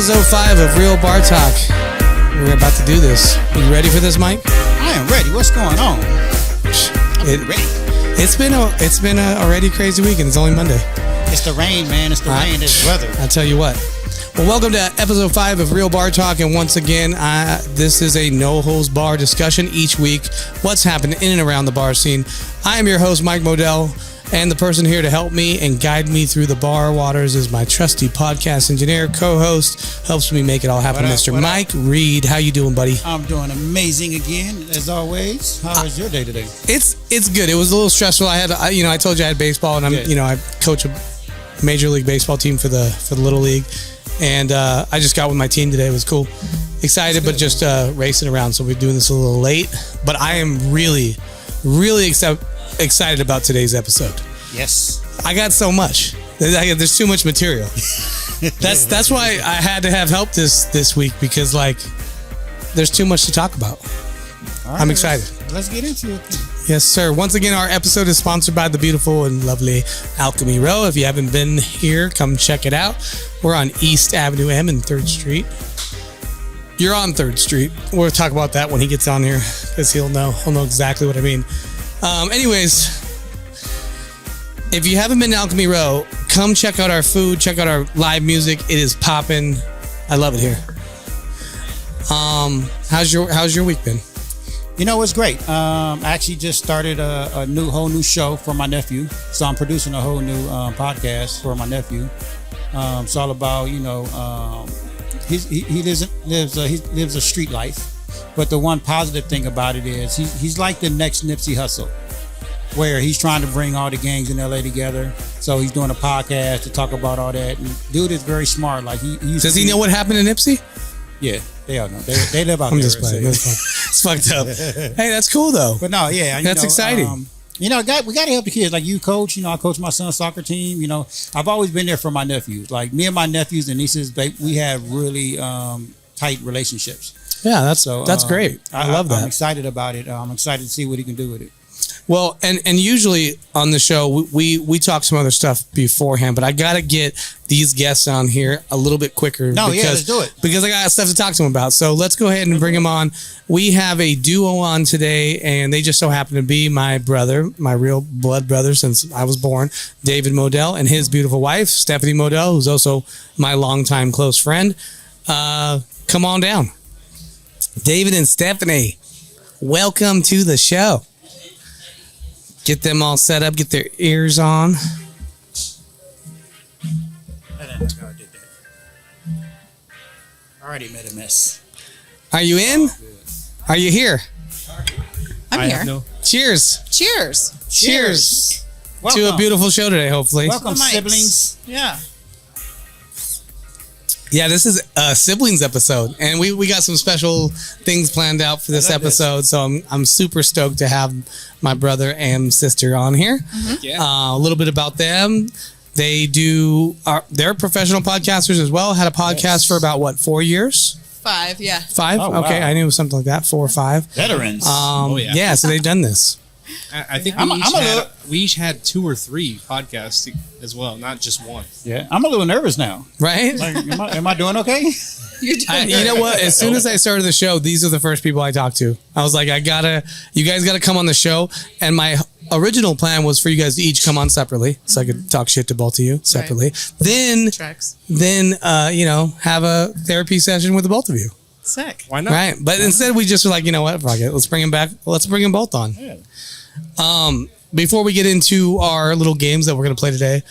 Episode 5 of Real Bar Talk. We're about to do this. Are you ready for this, Mike? I am ready. What's going on? I'm ready. It's been a already crazy week, and it's only Monday. It's the rain, man. It's the rain. It's weather. I tell you what. Well, welcome to episode 5 of Real Bar Talk, and once again, this is a no-holds-bar discussion each week. What's happening in and around the bar scene. I am your host, Mike Modell, and the person here to help me and guide me through the bar waters is my trusty podcast engineer, co-host, helps me make it all happen, Mr. Mike Reed. How you doing, buddy? I'm doing amazing again, as always. How was your day today? It's good. It was a little stressful. I told you I had baseball, and I coach a Major League Baseball team for the Little League. And I just got with my team today. It was cool. Excited, but just racing around. So we're doing this a little late. But I am really, really excited about today's episode. Yes. I got so much. There's too much material. That's why I had to have help this week, because there's too much to talk about. All right, I'm excited. Let's get into it. Yes, sir. Once again, our episode is sponsored by the beautiful and lovely Alchemy Row. If you haven't been here, come check it out. We're on East Avenue M and 3rd Street. You're on 3rd Street. We'll talk about that when he gets on here, because he'll know exactly what I mean. Anyways, if you haven't been to Alchemy Row, come check out our food, check out our live music. It is popping. I love it here. How's your week been? You know, it's great. I actually just started a whole new show for my nephew. So I'm producing a whole new podcast for my nephew. It's all about, he lives a street life. But the one positive thing about it is he's like the next Nipsey Hussle, where he's trying to bring all the gangs in LA together. So he's doing a podcast to talk about all that. And dude is very smart. Does he know what happened to Nipsey? Yeah, they all know. They live out there. I'm just playing. It's fucked up. Hey, that's cool though. But no, yeah, that's exciting. We got to help the kids. Like you coach, I coach my son's soccer team. I've always been there for my nephews. Like me and my nephews and nieces, we have really tight relationships. Yeah, that's great. I love that. I'm excited about it. I'm excited to see what he can do with it. Well, and usually on the show, we talk some other stuff beforehand, but I got to get these guests on here a little bit quicker. Let's do it. Because I got stuff to talk to them about. So let's go ahead and bring them on. We have a duo on today, and they just so happen to be my brother, my real blood brother since I was born, David Modell, and his beautiful wife, Stephanie Modell, who's also my longtime close friend. Come on down. David and Stephanie, welcome to the show. Get them all set up, get their ears on. Already made a mess. Are you in? Are you here? I'm here. No. Cheers. Cheers. Cheers. To a beautiful show today, hopefully. Welcome, siblings. Yeah. Yeah, this is a siblings episode, and we got some special things planned out for this episode. So I'm super stoked to have my brother and sister on here. Mm-hmm. Yeah. A little bit about them. They're professional podcasters as well. Had a podcast for about 4 years? 5, yeah. 5? Oh, okay, wow. I knew it was something like that, 4 or 5. Veterans. Yeah, so they've done this. I think we each had 2 or 3 podcasts as well, not just one. Yeah, I'm a little nervous now. Right? Am I doing okay? You're doing You know what? As soon as I started the show, these are the first people I talked to. I was like, you guys gotta come on the show. And my original plan was for you guys to each come on separately, so I could talk shit to both of you separately. Right. Then have a therapy session with the both of you. Sick. Why not? Right. But instead we just were like, you know what? Fuck it. Let's bring them back. Let's bring them both on. Yeah. Before we get into our little games that we're going to play today,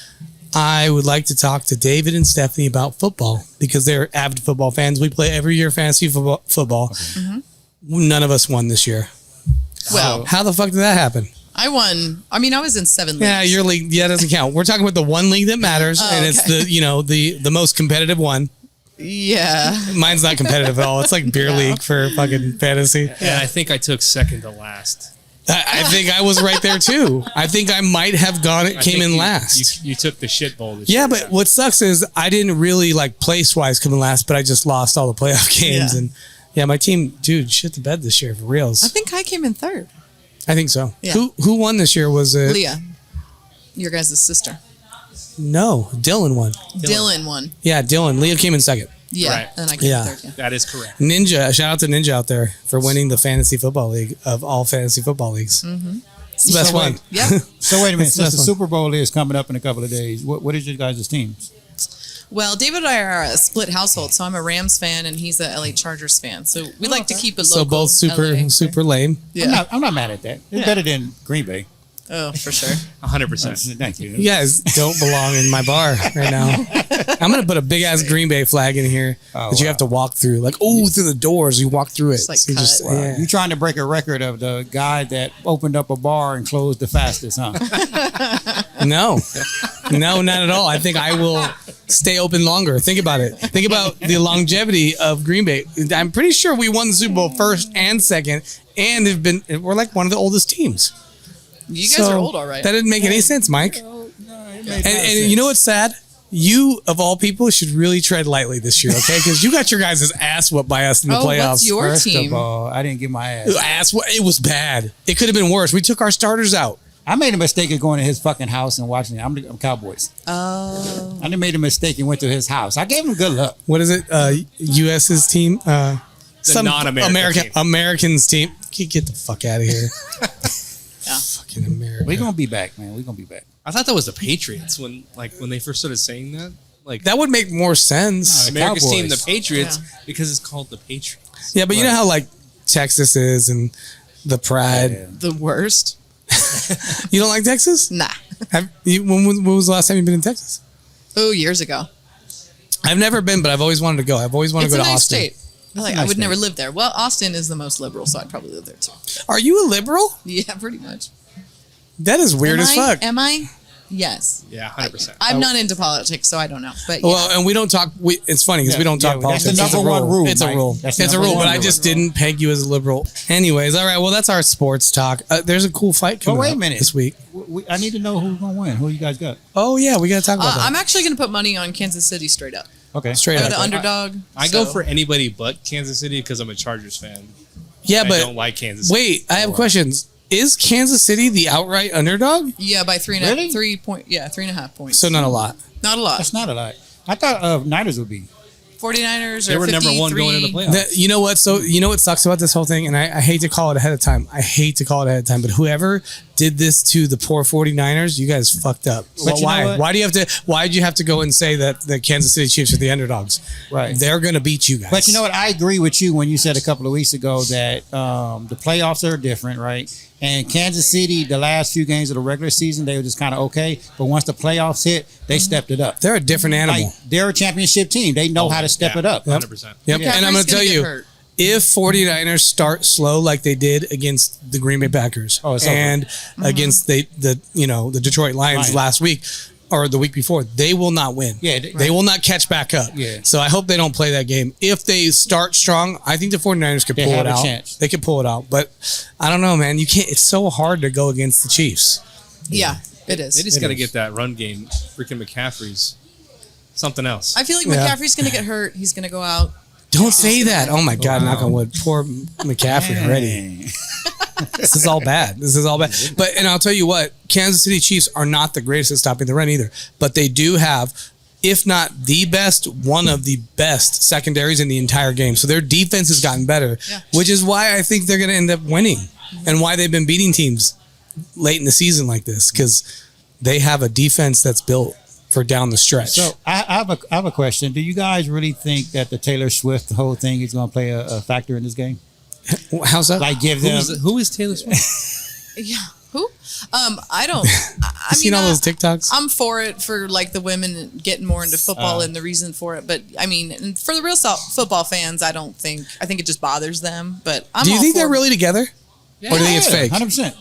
I would like to talk to David and Stephanie about football, because they're avid football fans. We play every year fantasy football. Mm-hmm. None of us won this year. Well, how the fuck did that happen? I won. I mean, I was in 7 leagues. Yeah, your league. Yeah, doesn't count. We're talking about the one league that matters, and okay. it's the most competitive one. Yeah. Mine's not competitive at all. It's like beer league for fucking fantasy. Yeah, I think I took second to last. I think I was right there too. I think I might have came in last. You took the shit bowl this year. Yeah, but what sucks is I didn't really place wise come in last, but I just lost all the playoff games. Yeah. And yeah, my team, dude, shit the bed this year for reals. I think I came in 3rd. I think so. Yeah. Who won this year? Was it Leah, your guys' sister. No, Dylan won. Dylan won. Yeah, Dylan. Leah came in 2nd. Yeah, Right. and I came Yeah. third. Yeah. That is correct. Ninja, shout out to Ninja out there for winning the fantasy football league of all fantasy football leagues. Mm-hmm. It's the best So one. wait. Yep. So wait a minute. It's Since the one. Super Bowl is coming up in a couple of days, what is your guys' teams? Well, David and I are a split household, so I'm a Rams fan and he's a LA Chargers fan. So we like to keep it local. So both LA. super lame. Yeah. I'm not mad at that. It's better than Green Bay. Oh, for sure. 100%. Thank you. You guys don't belong in my bar right now. I'm gonna put a big ass Green Bay flag in here that you have to walk through. Like, through the doors, you walk through it. Just like So you cut. Wow. yeah. You're trying to break a record of the guy that opened up a bar and closed the fastest, huh? No, not at all. I think I will stay open longer. Think about it. Think about the longevity of Green Bay. I'm pretty sure we won the Super Bowl first and second, and we're like one of the oldest teams. You guys are old, all right. That didn't make any sense, Mike. And you know what's sad? You, of all people, should really tread lightly this year, okay? Because you got your guys' ass whooped by us in the playoffs. What's your First team? of all, I didn't get my ass. It was bad. It could have been worse. We took our starters out. I made a mistake of going to his fucking house and watching it. I'm Cowboys. Oh. I made a mistake and went to his house. I gave him good luck. What is it? US's team? Some non-American team. Americans team. Get the fuck out of here. Yeah. Fucking America. We're gonna be back, man. We're gonna be back. I thought that was the Patriots when they first started saying that. Like That would make more sense. America's Cowboys. team, the Patriots, because it's called the Patriots. Yeah, but you know how like Texas is and the pride. Yeah. The worst? You don't like Texas? Nah. When was the last time you've been in Texas? Oh, years ago. I've never been, but I've always wanted to go. I've always wanted It's to a go to nice Austin. state. I nice would never state. live there. Well, Austin is the most liberal, so I'd probably live there too. Are you a liberal? Yeah, pretty much. That is weird as fuck. Am I? Yes. Yeah, 100%. I'm not into politics, so I don't know. But yeah. Well, and we don't talk. It's funny because we don't talk that's politics. the It's a number one rule, It's a Mike. rule. That's the It's a number rule. one But I rule. just didn't peg you as a liberal. Anyways, all right. Well, that's our sports talk. There's a cool fight But coming wait a up minute. this week. I need to know who's gonna win. Who you guys got? Oh yeah, we got to talk about that. I'm actually going to put money on Kansas City straight up. Okay. Straight They're up. the underdog. I so- go for anybody but Kansas City because I'm a Chargers fan. Yeah, I but don't like Kansas City. wait, I have questions. Is Kansas City the outright underdog? Yeah, by Really? 3.5 points. So not a lot. Not a lot. That's not a lot. I thought Niners would be. 49ers They are were number 53. one going into the playoffs. You know what? So you know what sucks about this whole thing, and I hate to call it ahead of time. But whoever did this to the poor 49ers, you guys fucked up. But you know Why? what? Why'd you have to go and say that the Kansas City Chiefs are the underdogs? Right. They're gonna beat you guys. But you know what? I agree with you when you said a couple of weeks ago that the playoffs are different, right? And Kansas City, the last few games of the regular season, they were just kind of okay. But once the playoffs hit, they stepped it up. They're a different animal. Like they're a championship team. They know how to step it up. 100%. Yep. McCaffrey's And I'm gonna tell get you, hurt. if 49ers start slow like they did against the Green Bay Packers Oh, it's over. and against the Detroit Lions Lions. last week or the week before, they will not win. Yeah, They will not catch back up. Yeah. So I hope they don't play that game. If they start strong, I think the 49ers could They pull have it a out. chance. They could pull it out. But I don't know, man. You can't. It's so hard to go against the Chiefs. Yeah, it is. They just It got to is. get that run game. Freaking McCaffrey's something else. I feel like Yeah. McCaffrey's going to get hurt. He's going to go out. Don't say that. Oh my God! Knock on wood. Poor McCaffrey already. This is all bad. And I'll tell you what, Kansas City Chiefs are not the greatest at stopping the run either. But they do have, if not the best, one of the best secondaries in the entire game. So their defense has gotten better, Yeah. which is why I think they're going to end up winning and why they've been beating teams late in the season like this, because they have a defense that's built for down the stretch. So I have a question. Do you guys really think that the Taylor Swift whole thing is going to play a factor in this game? How's that? Like give them. Who is Taylor Swift? Yeah. Who? I don't. I You seen all those TikToks? I'm for it for like the women getting more into football and the reason for it. But I mean, and for the real football fans, I think it just bothers them. But I'm Do you all think for they're it. really together? Or do you think it's fake? 100%.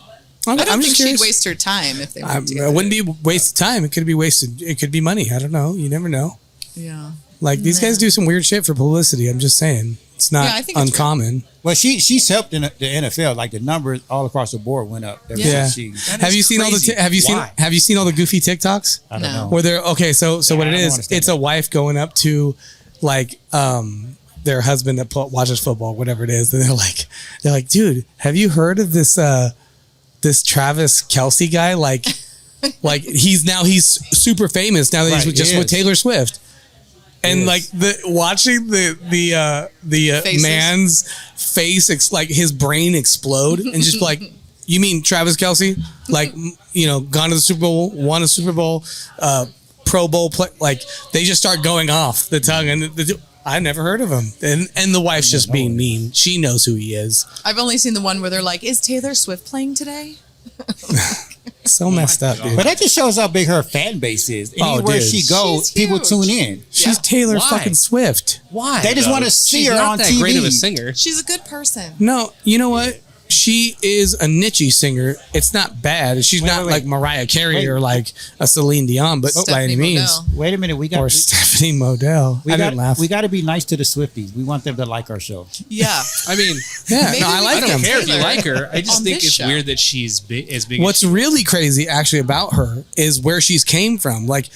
I'm I don't just think curious. she'd waste her time if they were It together. wouldn't be wasted time. It could be wasted. It could be money. I don't know. You never know. Yeah. Like these guys do some weird shit for publicity. I'm just saying. It's not Yeah, I think it's uncommon. Well, she's helped in the NFL. Like the numbers all across the board went up. ever Yeah. since she. That Have is you seen all the crazy. Have Why? you seen all the goofy TikToks? I don't No. know. Where they're okay, so what I it don't is, understand it's it. a wife going up to like their husband that watches football, whatever it is, and they're like, dude, have you heard of this this Travis Kelce guy? Like he's super famous now that Right, he's just he with is. Taylor Swift. And Yes. like watching the Faces. man's face, like his brain explode, and just like, you mean Travis Kelce? Like, gone to the Super Bowl, won a Super Bowl, Pro Bowl play. Like they just start going off the tongue, and I never heard of him. And the wife's just being mean. She knows who he is. I've only seen the one where they're like, "Is Taylor Swift playing today?" So messed up, dude. But that just shows how big her fan base is. Anywhere dude. she goes, She's people huge. tune in. She's Taylor Why? fucking Swift. Why? They just though? want to see She's her not on that TV. great of a singer. She's a good person. No, you know what? She is a niche singer. It's not bad. She's not wait. like Mariah Carey Wait. or like a Celine Dion, but by Stephanie any means. Modell. Wait a minute, Or Stephanie Modell. I didn't laugh. We got to be nice to the Swifties. We want them to like our show. Yeah. I mean, Yeah, Maybe no, I we like can I don't them. care if you Taylor like her. I just on think this it's show. weird that she's as big. What's as really crazy actually about her is where she's came from. Like,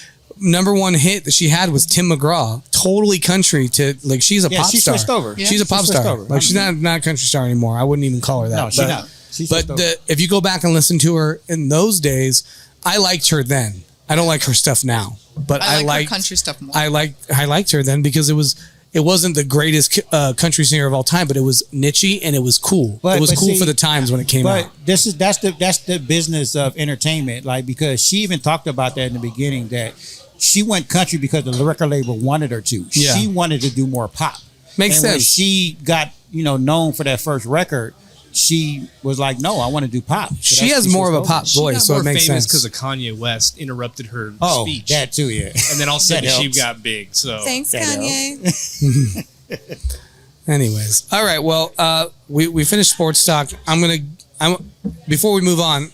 number one hit that she had was Tim McGraw. Totally country to, like, she's a Yeah, pop she star. switched over. Yeah. She's a She pop switched star. over. Like, she's not a country star anymore. I wouldn't even call her that. No, she's But- not. She But switched over. if you go back and listen to her in those days, I liked her then. I don't like her stuff now, but I like her liked country stuff more. I liked her then because it wasn't the greatest country singer of all time, but it was niche and it was cool. But- it was but cool see, for the times when it came But out. that's the business of entertainment. Like, because she even talked about that in the beginning, that she went country because the record label wanted her to. Yeah. She wanted to do more pop. Makes And when sense. she got known for that first record, she was like, "No, I want to do pop." So She that's- has she more of a switched pop over. She voice, got so more it makes famous sense. because of Kanye West interrupted her Oh, speech, that too, yeah. and then all of a That sudden she helps. got big. So Thanks, That Kanye. Anyways, all right. Well, we finished sports talk. Before we move on,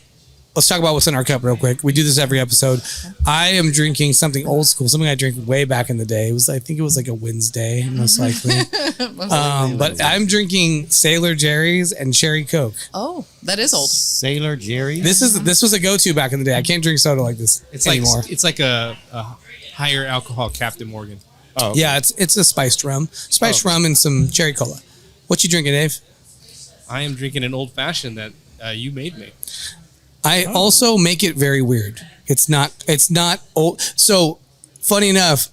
let's talk about what's in our cup real quick. We do this every episode. I am drinking something old school, something I drank way back in the day. I think it was like a Wednesday, most likely. But I'm drinking Sailor Jerry's and Cherry Coke. Oh, that is old. Sailor Jerry. This was a go-to back in the day. I can't drink soda like this it's like anymore. it's like a higher alcohol Captain Morgan. Oh, Yeah, it's a spiced rum, rum and some cherry cola. What you drinking, Dave? I am drinking an old fashioned that you made me. I also make it very weird. It's not old. So funny enough,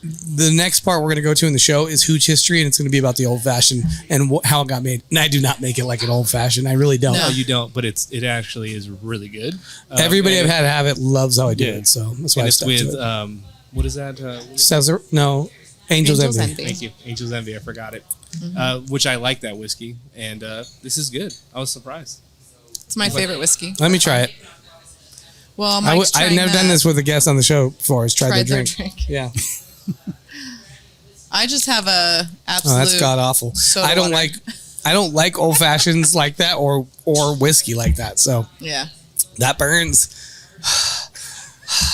the next part we're going to go to in the show is Hooch history, and it's going to be about the old fashioned and how it got made. And I do not make it like an old fashioned. I really don't. No. No, you don't, but it actually is really good. Everybody and I've had have it loves how I do Yeah. it. So that's why and I it's stuck with to it. what is that? Caesar, no, Angel's Angel's Envy. Envy. Thank you, Angel's Envy. I forgot it. Which I like that whiskey, and this is good. I was surprised. It's my favorite whiskey. Let me try it. Well, I've never done this with a guest on the show before. Is tried their their drink. Yeah. I just have a Oh, absolute. that's god awful. soda I don't water. like old fashions like that or whiskey like that. So Yeah, that burns.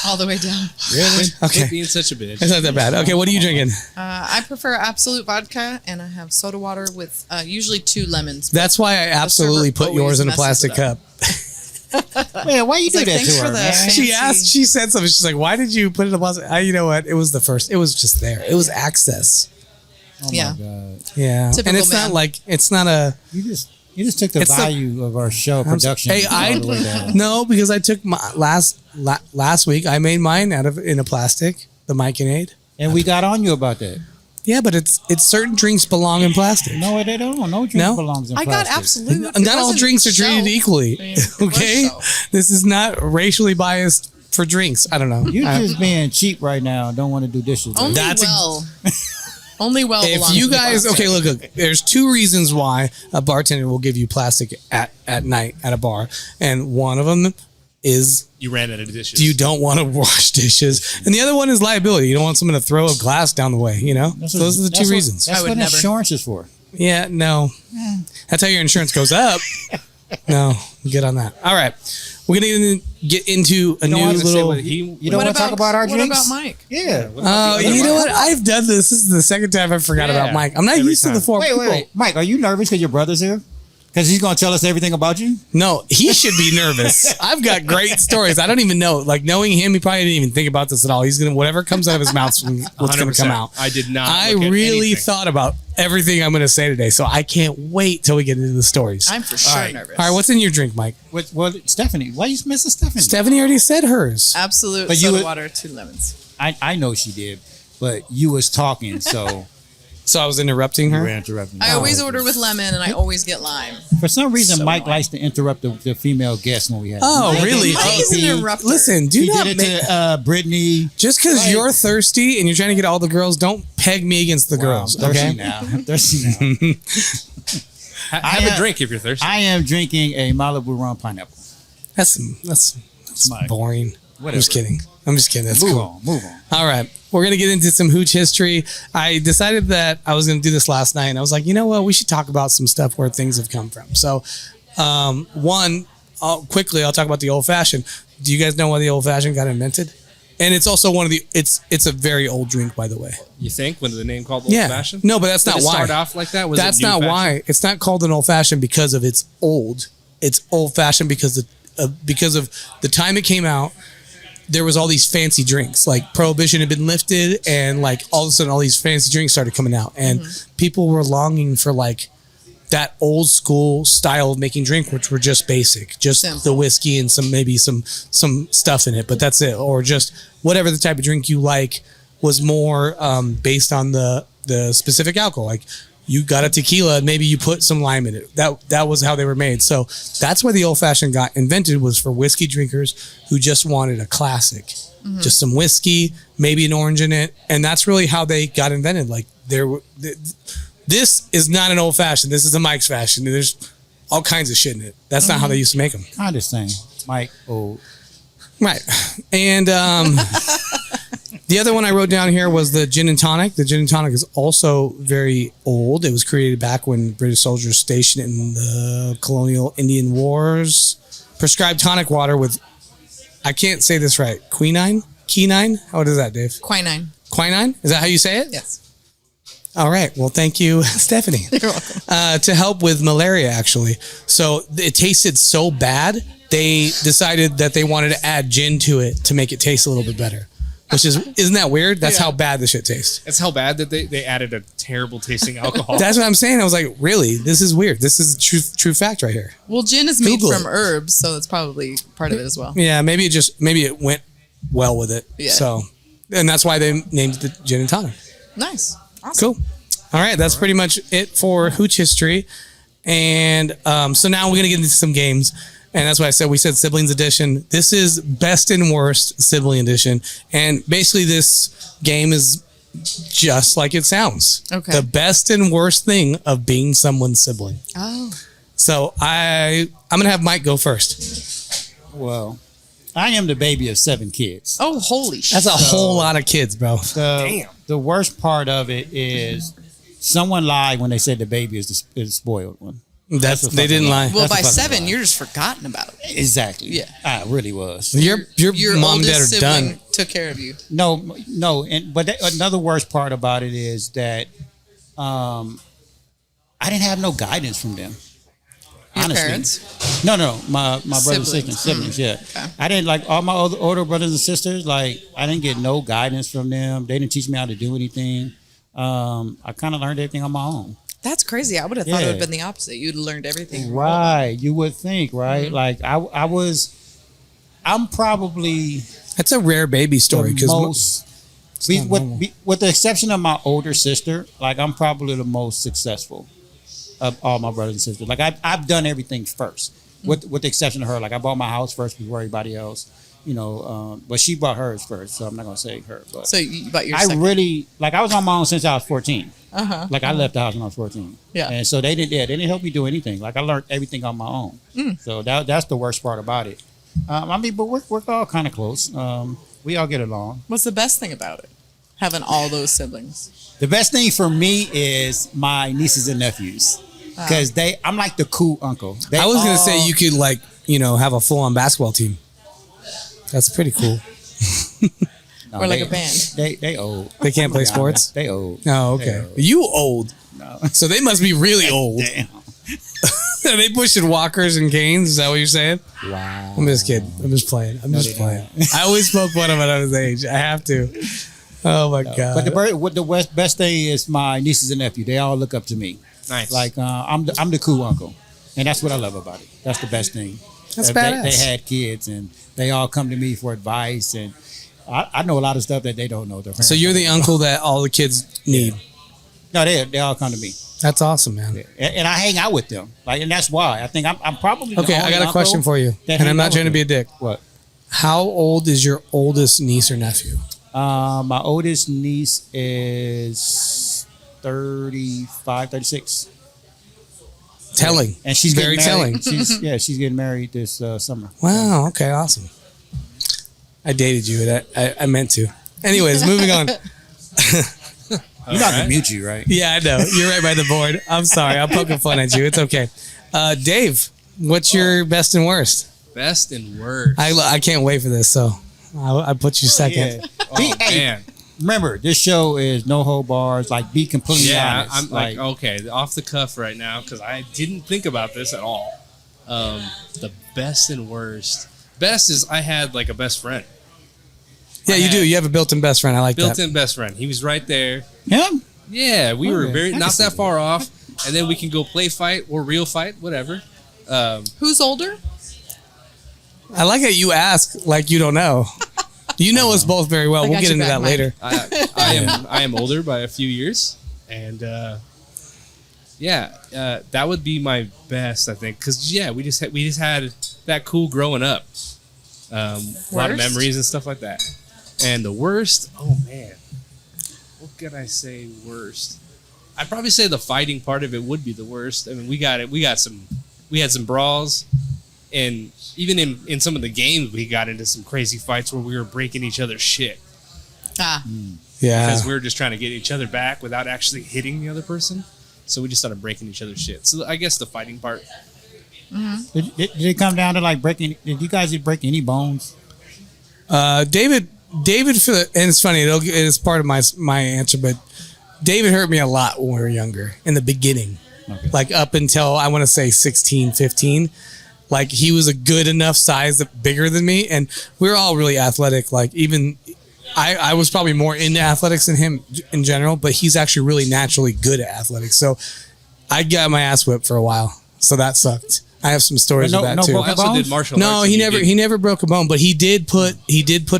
all the way down. Really? Okay. Quit being such a bitch. It's not that bad. Okay, what are you drinking? I prefer Absolute vodka, and I have soda water with usually 2 lemons. That's why I absolutely server put yours always in a messes plastic it up. cup. Man, why you do like, that thanks to for her, the man? fancy- She said something. She's like, why did you put it in a plastic? You know what? It was the first. It was just there. It was access. Oh Yeah. my God. Yeah. Typical and it's man. not like, it's not a, You just took the It's the- value of our show production. hey, all the way down. no, because I took my last week, I made mine in a plastic, the Mike and Aid. And we got on you about that. Yeah, but it's certain drinks belong in plastic. No, they don't. No drink No? belongs in I got plastic. Absolute. Not all drinks are treated shelf. equally. I mean, it was Okay? shelf. This is not racially biased for drinks. I don't know. You're I- just being cheap right now. Don't want to do dishes. Only That's a- well. Only well. if belongs you in the guys, plastic. okay, look, there's 2 reasons why a bartender will give you plastic at night at a bar. And one of them is You ran out of dishes. you don't want to wash dishes. And the other one is liability. You don't want someone to throw a glass down the way, you know? Those are the 2 reasons. That's I would what never. insurance is for. Yeah, no. That's how your insurance goes up. No, get on that. All right. We're going to get into a new want to say little. You don't What want to talk about our what drinks? about Mike? Yeah. Oh, you know what? I've done this. This is the second time I forgot Yeah, about Mike. I'm not every used to the time. 4 people. Wait. Mike, are you nervous because your brother's here? Because he's going to tell us everything about you? No, he should be nervous. I've got great stories. I don't even know. Like, knowing him, he probably didn't even think about this at all. He's going to, whatever comes out of his mouth, what's going to come 100%. out. I did not. I look at really anything. thought about everything I'm going to say today. So I can't wait till we get into the stories. I'm for sure nervous. All right, what's in your drink, Mike? Well, Stephanie. Why you missing Stephanie? Stephanie already said hers. Absolute But you soda would- water, 2 lemons. I know she did. but you was talking, so So I was interrupting you her. were interrupting. I always order with lemon, and I always get lime. For some reason, So Mike annoying. likes to interrupt the female guests when we have. Oh, He did it really? to Mike is an JP. interrupter. Listen, do He not did make, it to Brittany. just because Like- you're thirsty and you're trying to get all the girls, don't peg me against the girls. I'm thirsty Okay. now. I'm thirsty now. Have a drink if you're thirsty. I am drinking a Malibu rum pineapple. That's Mike. boring. Whatever. I'm just kidding. That's Move cool. on. Move on. All right. We're going to get into some hooch history. I decided that I was going to do this last night, and I was like, you know what? We should talk about some stuff where things have come from. So, I'll talk about the old fashioned. Do you guys know why the old fashioned got invented? And it's also it's a very old drink, by the way. You think when the name called old Yeah. fashioned? No, but that's Did not it why. start off like that? Was That's it new not fashion? why. It's not called an old fashioned because of its old. It's old fashioned because of the time it came out. There was all these fancy drinks, like Prohibition had been lifted, and like all of a sudden all these fancy drinks started coming out, and people were longing for like that old school style of making drink, which were just basic, just Simple. the whiskey and some stuff in it, but that's it, or just whatever the type of drink you like was more based on the specific alcohol. Like you got a tequila, and maybe you put some lime in it. That was how they were made. So that's why the old fashioned got invented, was for whiskey drinkers who just wanted a classic, just some whiskey, maybe an orange in it, and that's really how they got invented. Like this is not an old fashioned. This is a Mike's fashion. There's all kinds of shit in it. That's not how they used to make them. I understand. Mike, oh, Right. And the other one I wrote down here was the gin and tonic. The gin and tonic is also very old. It was created back when British soldiers stationed in the colonial Indian Wars prescribed tonic water with, I can't say this right, quinine? Quinine? How is that, Dave? Quinine. Quinine? Is that how you say it? Yes. All right. Well, thank you, Stephanie. You're welcome. To help with malaria, actually. So it tasted so bad, they decided that they wanted to add gin to it to make it taste a little bit better. Isn't that weird? That's Yeah. how bad the shit tastes. It's how bad that they added a terrible tasting alcohol. That's what I'm saying. I was like, really? This is weird. This is true fact right here. Well, gin is made Google from it. herbs, so that's probably part of it as well. Yeah, maybe it went well with it. Yeah. So, and that's why they named it the gin and tonic. Nice. Awesome. Cool. All right, that's pretty much it for hooch history. And so now we're gonna get into some games. And that's why we said siblings edition. This is best and worst sibling edition. And basically this game is just like it sounds. Okay. The best and worst thing of being someone's sibling. Oh. So I'm gonna have Mike go first. well, I am the baby of 7 kids. Oh, holy shit. That's a whole lot of kids, bro. The worst part of it is someone lied when they said the baby is the spoiled one. They fucking didn't lie. Well, That's a by fucking 7, lie. you're just forgotten about. Exactly. Yeah. I really was. Your mom and dad oldest are sibling done. took care of you. No, but another worst part about it is that I didn't have no guidance from them. Your Honestly. parents? No, my brothers and Siblings. siblings, yeah. Okay. I didn't like all my older brothers and sisters. Like I didn't get no guidance from them. They didn't teach me how to do anything. I kind of learned everything on my own. That's crazy. I would have thought it would Yeah. have been the opposite. You'd learned everything. Right, you would think, right? Mm-hmm. Like I'm probably That's a rare baby story the because most. With the exception of my older sister, like I'm probably the most successful of all my brothers and sisters. Like I've done everything first, with the exception of her. Like I bought my house first before everybody else, but she bought hers first, so I'm not gonna say her. But So you bought your I second. really I was on my own since I was 14. Uh-huh. Like I left the house when I was 14. Yeah. And so they didn't help me do anything. Like I learned everything on my own. So that's the worst part about it. But we're all kind of close. We all get along. What's the best thing about it? Having all those siblings. The best thing for me is my nieces and nephews. Because I'm like the cool uncle. I was gonna say you could have a full on basketball team. That's pretty cool. No, Or like they- a band. They old. They can't play sports? They old. Oh, They okay. old. You old. No. So they must be really old. Damn. Are they pushing walkers and canes? Is that what you're saying? Wow. I'm just kidding. I'm just playing. they I always spoke fun of it at his age. I have to. Oh my god. But the best thing is my nieces and nephew. They all look up to me. Nice. Like I'm the cool uncle, and that's what I love about it. That's the best thing. That's They badass. had kids, and they all come to me for advice, and I know a lot of stuff that they don't know. So you're the uncle that all the kids need. No, they all come to me. That's awesome, man. And I hang out with them. Like, and that's why I think I'm probably the Okay, I only got a question for you, that and I'm hang out not trying to with be a them. dick. What? How old is your oldest niece or nephew? My oldest niece is 35, 36. Telling. And she's very getting married. telling. She's getting married this summer. Wow. Okay. Awesome. I dated you. I meant to. Anyways, moving on. You're not gonna mute you, right? Yeah, I know. You're right by the board. I'm sorry. I'm poking fun at you. It's okay. Dave, what's your best and worst? Best and worst. I can't wait for this. So I put you second. Yeah. Oh, man. Remember, this show is no hold bars. Like, be completely honest. I'm like, okay, off the cuff right now, because I didn't think about this at all. The best and worst. Best is I had like a best friend. Yeah, you do. You have a built-in best friend. I like that. Built-in best friend. He was right there. Him? Yeah, we were Okay. not that far off, and then we can go play fight or real fight, whatever. Who's older? I like how you ask like you don't know. You know us both very well. I We'll got get you into back, that Mike. later. I am older by a few years, and that would be my best, I think, because we just had that cool growing up, a lot of Worst? memories and stuff like that. And the worst, oh man, what could I say worst? I'd probably say the fighting part of it would be the worst. I mean, we had some brawls, and even in some of the games, we got into some crazy fights where we were breaking each other's shit. Ah, Yeah. Because we were just trying to get each other back without actually hitting the other person. So we just started breaking each other's shit. So I guess the fighting part. Did it come down to like breaking? Did you guys break any bones? David, and it's funny. It's part of my answer, but David hurt me a lot when we were younger in the beginning, Okay. like up until I want to say 16, 15. Like he was a good enough size, bigger than me, and we were all really athletic. Like even I was probably more into athletics than him in general, but he's actually really naturally good at athletics. So I got my ass whipped for a while, so that sucked. I have some stories But of that no too. broken I also bones? did martial No, arts. he and never broke a bone, but he did put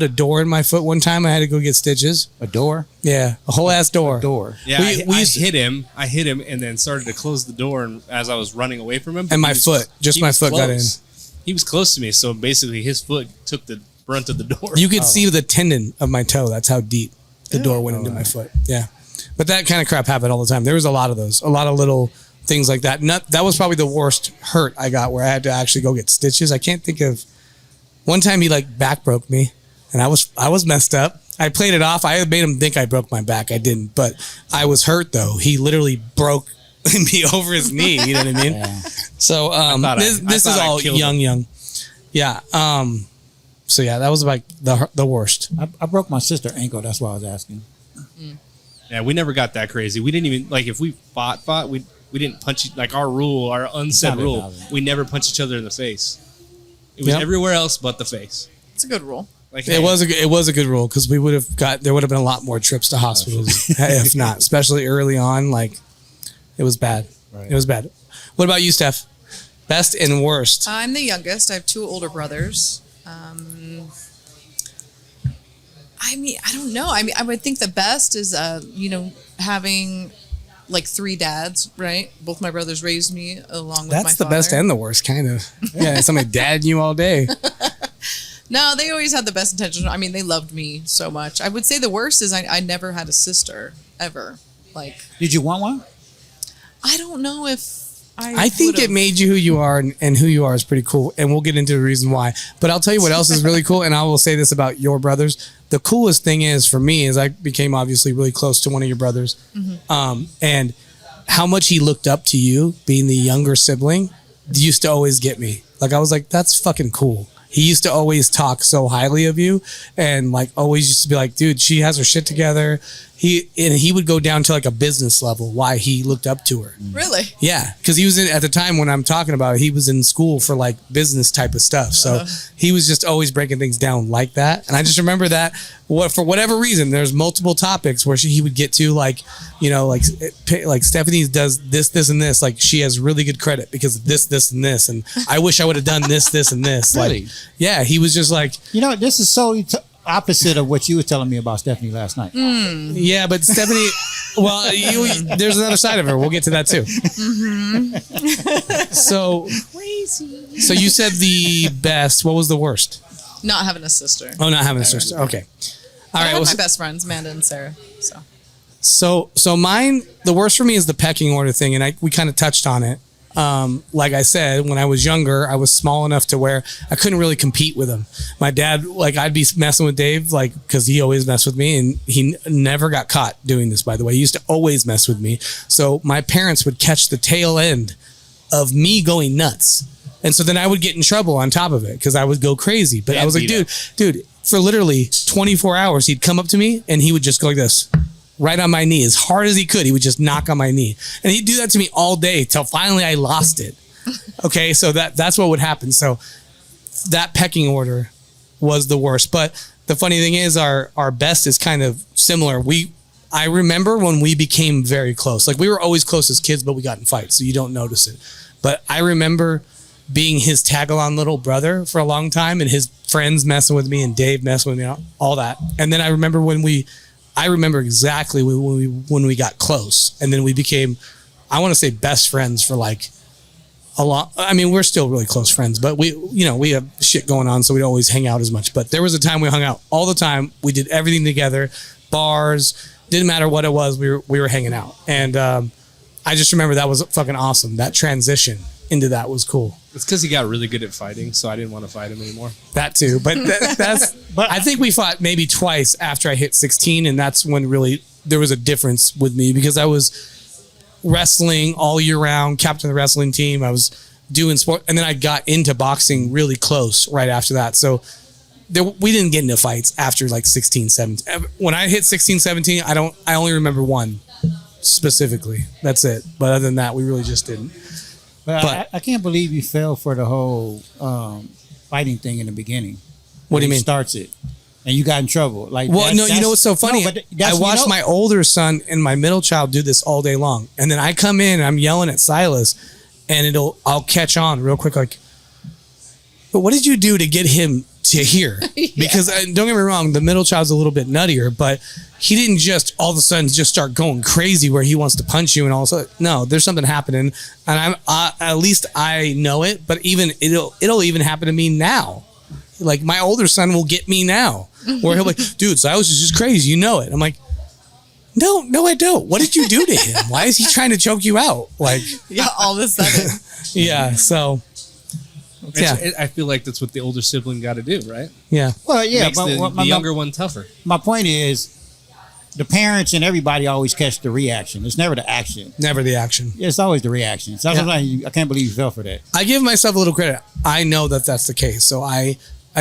a door in my foot one time. I had to go get stitches. A door? Yeah, a whole ass door. Door. Yeah, We I used to- hit him. I hit him, and then started to close the door. And as I was running away from him, And my he was- foot, just he my was foot got close. He was close to me, so basically his foot took the brunt of the door. You could see the tendon of my toe. That's how deep the door went into my foot. Yeah, but that kind of crap happened all the time. There was a lot of those, a lot of little things like that. That was probably the worst hurt I got, where I had to actually go get stitches. I can't think of. One time he like back broke me, and I was messed up. I played it off. I made him think I broke my back. I didn't, but I was hurt though. He literally broke me over his knee. You know what I mean? Yeah. So this is all young. Yeah. So yeah, that was like the worst. I broke my sister's ankle. That's why I was asking. Yeah, we never got that crazy. We didn't even like if we fought. We didn't punch like our unsaid Not rule. valid. We never punch each other in the face. It was Yep. everywhere else but the face. it's a good rule. Like It was a good rule, because there would have been a lot more trips to hospitals if not, especially early on. Like it was bad. Right. It was bad. What about you, Steph? Best and worst. I'm the youngest. I have two older brothers. I mean, I don't know. I mean, I would think the best is, having like three dads, right? Both my brothers raised me along with my That's the father. best and the worst, kind of. Yeah, somebody dadding you all day. No, they always had the best intentions. I mean, they loved me so much. I would say the worst is I never had a sister ever. Like, Did you want one? I don't know if I think it would've. made you who you are, and who you are is pretty cool. And we'll get into the reason why. But I'll tell you what else is really cool, and I will say this about your brothers. The coolest thing is for me is I became obviously really close to one of your brothers, and how much he looked up to you, being the younger sibling, used to always get me. Like I was like, that's fucking cool. He used to always talk so highly of you, and like always used to be like, dude, she has her shit together. He would go down to like a business level why he looked up to her. Really? Yeah, because he was at the time when I'm talking about it, he was in school for like business type of stuff. So he was just always breaking things down like that. And I just remember that for whatever reason, there's multiple topics where he would get to like Stephanie does this, and this. Like she has really good credit because of this, and this. And I wish I would have done this, and this. Really? Like, yeah, he was just like, You know, this is so opposite of what you were telling me about Stephanie last night. Yeah, but Stephanie, well, there's another side of her. We'll get to that too. So Crazy. So you said the best. What was the worst? Not having a sister. Oh, not having a sister. Okay. All I right. had Well, my best friends, Amanda and Sarah. So mine, the worst for me is the pecking order thing, and we kind of touched on it. Like I said, when I was younger, I was small enough to where I couldn't really compete with him. My dad, like, I'd be messing with Dave, like, because he always messed with me, and he never got caught doing this, by the way. He used to always mess with me. So my parents would catch the tail end of me going nuts. And so then I would get in trouble on top of it because I would go crazy. But I was like, dude, for literally 24 hours, he'd come up to me and he would just go like this, right on my knee, as hard as he could. He would just knock on my knee. And he'd do that to me all day till finally I lost it. Okay, so that's what would happen. So that pecking order was the worst. But the funny thing is our best is kind of similar. I remember when we became very close. Like, we were always close as kids, but we got in fights, so you don't notice it. But I remember being his tag-along little brother for a long time, and his friends messing with me and Dave messing with me, all that. And then I remember exactly when we got close, and then we became, I want to say, best friends for like a lot. I mean, we're still really close friends, but we have shit going on, so we don't always hang out as much. But there was a time we hung out all the time. We did everything together, bars, didn't matter what it was. We were hanging out, and I just remember that was fucking awesome. That transition into that was cool. It's because he got really good at fighting, so I didn't want to fight him anymore. That too, but that's. But I think we fought maybe twice after I hit 16, and that's when really there was a difference with me, because I was wrestling all year round, captain of the wrestling team. I was doing sport, and then I got into boxing really close right after that. So we didn't get into fights after like 16, 17. When I hit 16, 17, I only remember one specifically. That's it. But other than that, we really just didn't. But I can't believe you fell for the whole fighting thing in the beginning. What do you mean? Starts it, and you got in trouble. Like, well, no, you know what's so funny? No, I watched my older son and my middle child do this all day long, and then I come in and I'm yelling at Silas, and I'll catch on real quick, like, but what did you do to get him to here? Yeah. Because don't get me wrong, the middle child's a little bit nuttier, but he didn't just all of a sudden just start going crazy where he wants to punch you and all of a sudden. No, there's something happening, and at least I know it. But even it'll even happen to me now. Like, my older son will get me now, where he'll be like, dude, Silas is just crazy, you know it. I'm like, no, I don't. What did you do to him? Why is he trying to choke you out? Like, yeah, all of a sudden. Yeah, so. Yeah, I feel like that's what the older sibling got to do, right? Yeah. Well, yeah, Makes but the younger one tougher. My point is, the parents and everybody always catch the reaction. It's never the action. Never the action. It's always the reaction. So that's why I can't believe you fell for that. I give myself a little credit. I know that's the case. So I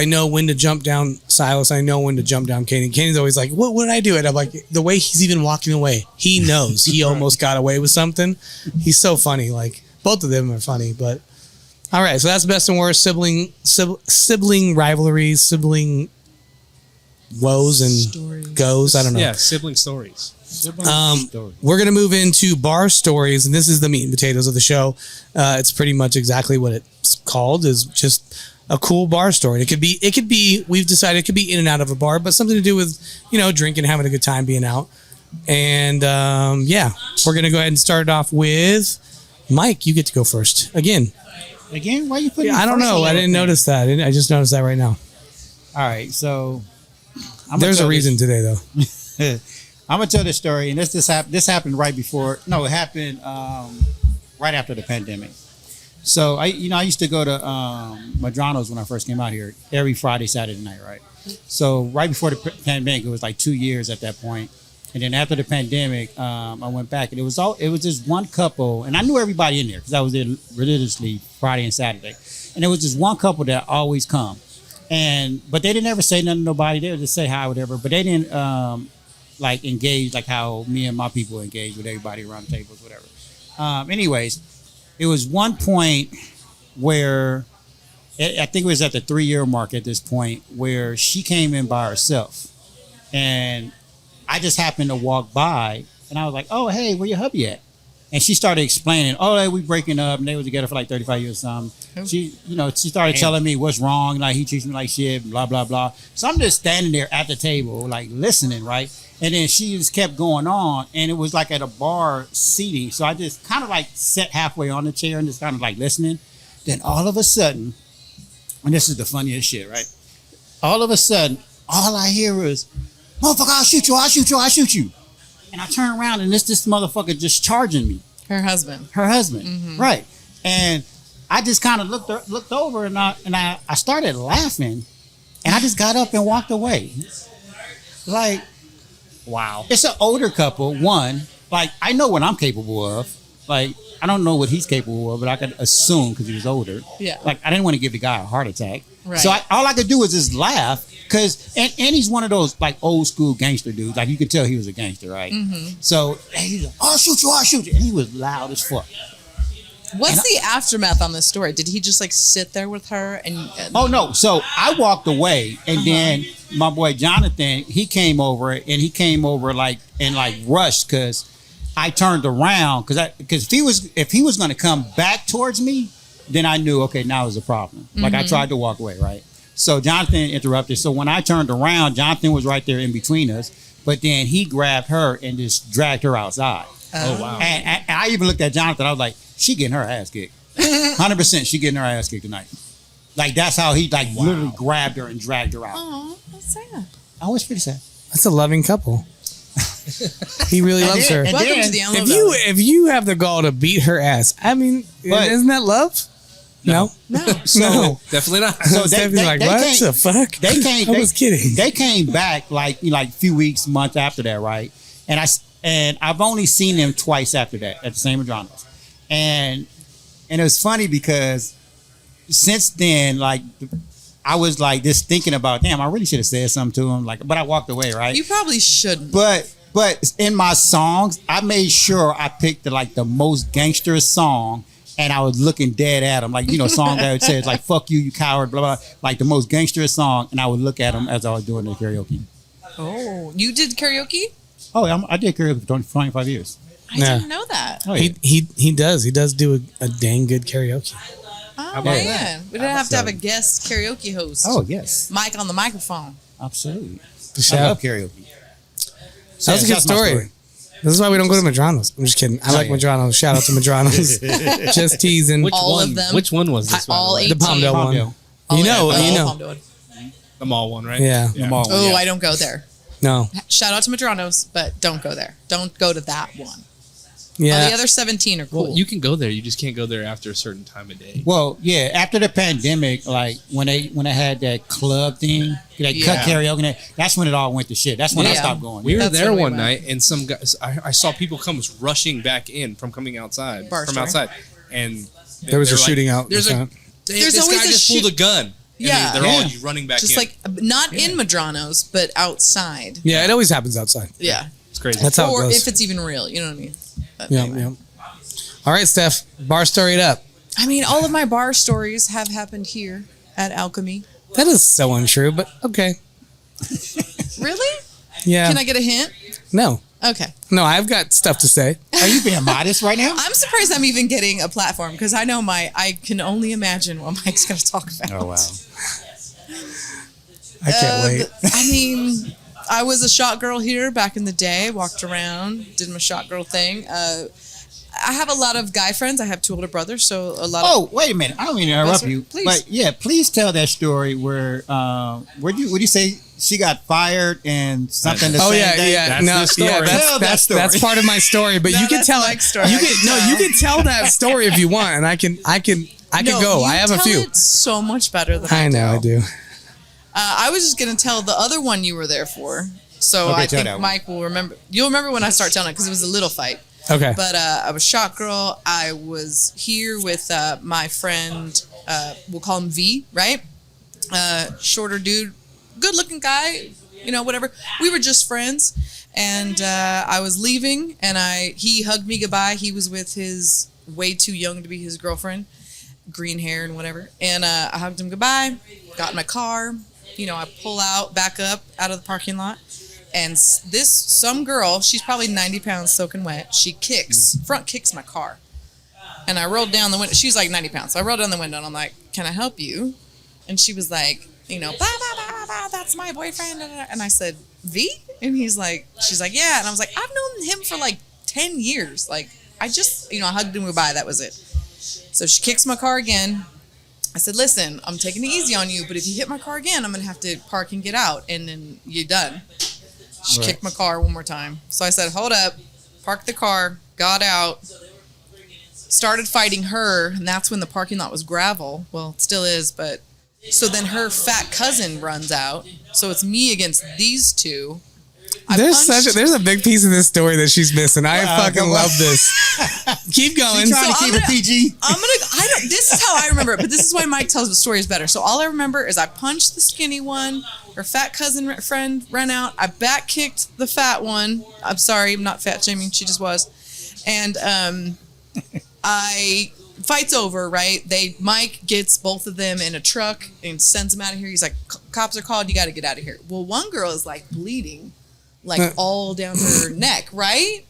know when to jump down Silas. I know when to jump down Kanan. Kanan's always like, what did I do? And I'm like, the way he's even walking away, he knows he almost got away with something. He's so funny. Like, both of them are funny, but all right. So that's best and worst, sibling rivalries, sibling woes and stories. goes. I don't know. Yeah, sibling stories. We're going to move into bar stories, and this is the meat and potatoes of the show. It's pretty much exactly what it's called, is just a cool bar story. It could be, we've decided it could be in and out of a bar, but something to do with, drinking, having a good time, being out. And we're going to go ahead and start it off with Mike. You get to go first. Again? Why are you putting I don't know. I didn't notice that. I just noticed that right now. All right. So there's a reason today, though. I'm going to tell this story. And this happened right before. No, it happened right after the pandemic. So I used to go to Madrano's when I first came out here every Friday, Saturday night, right? So right before the pandemic, it was like 2 years at that point. And then after the pandemic, I went back, and it was just one couple, and I knew everybody in there because I was there religiously Friday and Saturday. And there was just one couple that always come, but they didn't ever say nothing to nobody. They would just say hi, whatever. But they didn't engage like how me and my people engage with everybody around the tables, whatever. Anyways, it was one point where I think it was at the 3-year mark at this point where she came in by herself, and I just happened to walk by, and I was like, "Oh, hey, where your hubby at?" And she started explaining, oh, we breaking up, and they were together for like 35 years or something. She started telling me what's wrong, like he treats me like shit, blah, blah, blah. So I'm just standing there at the table, like listening, right? And then she just kept going on, and it was like at a bar seating. So I just kind of like sat halfway on the chair and just kind of like listening. Then all of a sudden, and this is the funniest shit, right? All of a sudden, all I hear is, motherfucker, I'll shoot you, I'll shoot you, I'll shoot you. And I turn around and this motherfucker just charging me. Her husband. Right. And I just kind of looked over and I started laughing, and I just got up and walked away. Like, wow. It's an older couple, one. Like, I know what I'm capable of. Like, I don't know what he's capable of, but I could assume because he was older. Yeah. Like, I didn't want to give the guy a heart attack. Right. So all I could do was just laugh. And he's one of those like old school gangster dudes. Like you could tell he was a gangster, right? So he's like, I'll shoot you. And he was loud as fuck. What's the aftermath on this story? Did he just like sit there with her and Oh no. So I walked away, and then my boy Jonathan, he came over like rushed because I turned around because if he was going to come back towards me, then I knew, okay, now is a problem. Like I tried to walk away, right? So Jonathan interrupted. So when I turned around, Jonathan was right there in between us, but then he grabbed her and just dragged her outside. Oh wow. And I even looked at Jonathan. I was like, she getting her ass kicked. 100% she getting her ass kicked tonight. Like that's how he literally grabbed her and dragged her out. Oh, that's sad. I was pretty sad. That's a loving couple. He really loves her. Welcome to the Antelope If you have the gall to beat her ass, I mean, isn't that love? No. So Definitely not. So Stephanie's like, what the fuck? They came. I was kidding. They came back like a few weeks, months after that, right? And I've only seen them twice after that at the same Madronos. And it was funny because since then, like I was like just thinking about, damn, I really should have said something to him. Like, but I walked away, right? You probably shouldn't. But in my songs, I made sure I picked the most gangsterous song. And I was looking dead at him, like, song that says, like, fuck you, you coward, blah, blah, like the most gangsterous song. And I would look at him as I was doing the karaoke. Oh, you did karaoke? Oh, I did karaoke for 25 years. I didn't know that. Oh, yeah. He does do a dang good karaoke. Oh, man. We didn't have to have a guest karaoke host. Oh, yes. Mike on the microphone. Absolutely. For I love karaoke. So That was a good story. This is why we don't go to Madronos. I'm just kidding. I like Madronos. Shout out to Madronos. Just teasing. All of them. Which one was this? All by the way? 18. The Palmdale one. Palmdale. You know. The mall one, right? Yeah. The mall one, Oh, yeah. I don't go there. No. Shout out to Madronos, but don't go there. Don't go to that one. Yeah. The other 17 are cool. Well, you can go there. You just can't go there after a certain time of day. Well, yeah, after the pandemic, like when they had that club thing, they cut karaoke, that's when it all went to shit. That's when I Yeah. stopped going. We were That's there when we one went. night, and some guys. I saw people come rushing back in from coming outside, Bar from story. outside, and There was a they're like, shooting out. There's in a front. There's this always guy a just pulled a gun. And Yeah. they're all Yeah. running back Just in. like not in Madronos, but outside. Yeah, it always happens outside. Yeah. It's crazy. That's how it Or goes. if it's even real, you know what I mean? But Yeah, anyway. yeah. All right, Steph, bar story it up. I mean, all of my bar stories have happened here at Alchemy. That is so untrue, but okay. Really? Yeah. Can I get a hint? No. Okay. No, I've got stuff to say. Are you being modest right now? I'm surprised I'm even getting a platform because I know I can only imagine what Mike's going to talk about. Oh, wow. I can't wait. I mean, I was a shot girl here back in the day, walked around, did my shot girl thing. I have a lot of guy friends. I have 2 older brothers, so a lot of... Oh, wait a minute. I don't mean to interrupt sir. you. Please. But yeah, please tell that story where would you say she got fired and something the Oh same yeah, day? yeah, That's no, the story. yeah, Tell that that's story. that's part of my story. But No, you can that's tell Mike's story. You I can can no, tell. you can tell that story if you want, and I can No, go. you I have a tell few. it so much better than I know I do. I was just going to tell the other one you were there for. So Okay, I tell think that one. Mike will remember. You'll remember when I start telling it because it was a little fight. Okay. But I was shot girl. I was here with my friend. We'll call him V, right? Shorter dude, good looking guy. You know, whatever. We were just friends, and I was leaving, and he hugged me goodbye. He was with his way too young to be his girlfriend, green hair and whatever. And I hugged him goodbye. Got in my car. You know, I pull back up out of the parking lot, And some girl, she's probably 90 pounds soaking wet. She front kicks my car. And I rolled down the window. She was like 90 pounds. So I rolled down the window and I'm like, can I help you? And she was like, you know, bah, bah, bah, bah, bah, that's my boyfriend. And I said, V? And she's like, yeah. And I was like, I've known him for like 10 years. Like, I just, I hugged him goodbye. That was it. So she kicks my car again. I said, listen, I'm taking it easy on you, but if you hit my car again, I'm going to have to park and get out, and then you're done. She kicked my car one more time. So I said, hold up, parked the car, got out, started fighting her, and that's when the parking lot was gravel. Well, it still is, but... So then her fat cousin runs out. So it's me against these two. There's a big piece of this story that she's missing. I fucking love this. Keep going. She's trying to keep it PG. This is how I remember it, but this is why Mike tells the story is better. So all I remember is I punched the skinny one. Her fat cousin friend ran out. I back kicked the fat one. I'm sorry, I'm not fat shaming. She just was. And fight's over, right? Mike gets both of them in a truck and sends them out of here. He's like, cops are called. You got to get out of here. Well, one girl is like bleeding. Like all down her neck, right?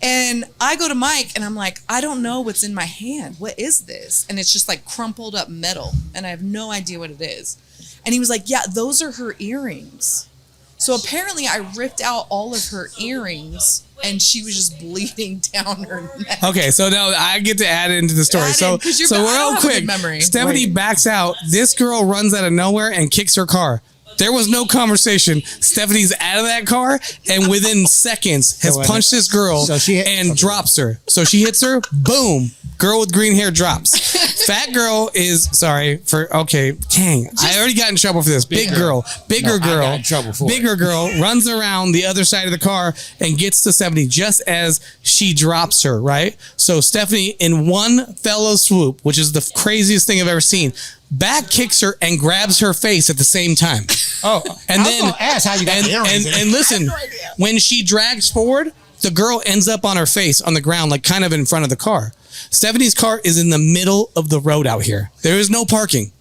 And I go to Mike and I'm like, I don't know what's in my hand. What is this? And it's just like crumpled up metal. And I have no idea what it is. And he was like, yeah, those are her earrings. So apparently I ripped out all of her earrings and she was just bleeding down her neck. Okay, so now I get to add it into the story. So real quick, Stephanie backs out. This girl runs out of nowhere and kicks her car. There was no conversation. Stephanie's out of that car and within seconds has punched this girl and drops her. So she hits her, boom. Girl with green hair drops. Fat girl is, dang, I already got in trouble for this. Bigger girl, runs around the other side of the car and gets to Stephanie just as she drops her, right? So Stephanie, in one fellow swoop, which is the craziest thing I've ever seen, back kicks her and grabs her face at the same time. Oh, and I was gonna ask how you got the earrings. And listen, when she drags forward, the girl ends up on her face on the ground, like kind of in front of the car. Stephanie's car is in the middle of the road out here. There is no parking.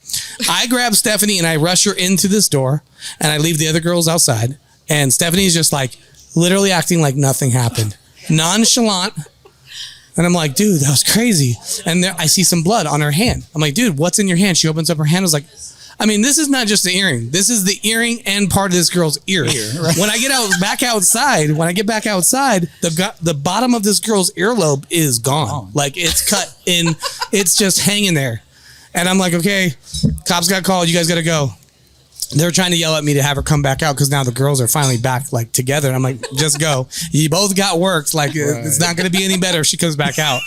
I grab Stephanie and I rush her into this door and I leave the other girls outside. And Stephanie's just like literally acting like nothing happened. Nonchalant. And I'm like, dude, that was crazy. And there, I see some blood on her hand. I'm like, dude, what's in your hand? She opens up her hand. I was like, I mean, this is not just the earring. This is the earring and part of this girl's ear. Right? When I get back outside, the bottom of this girl's earlobe is gone. Like it's cut in. It's just hanging there. And I'm like, okay, cops got called. You guys got to go. They're trying to yell at me to have her come back out because now the girls are finally back like together. And I'm like, just go. You both got worked. Like it's not going to be any better if she comes back out.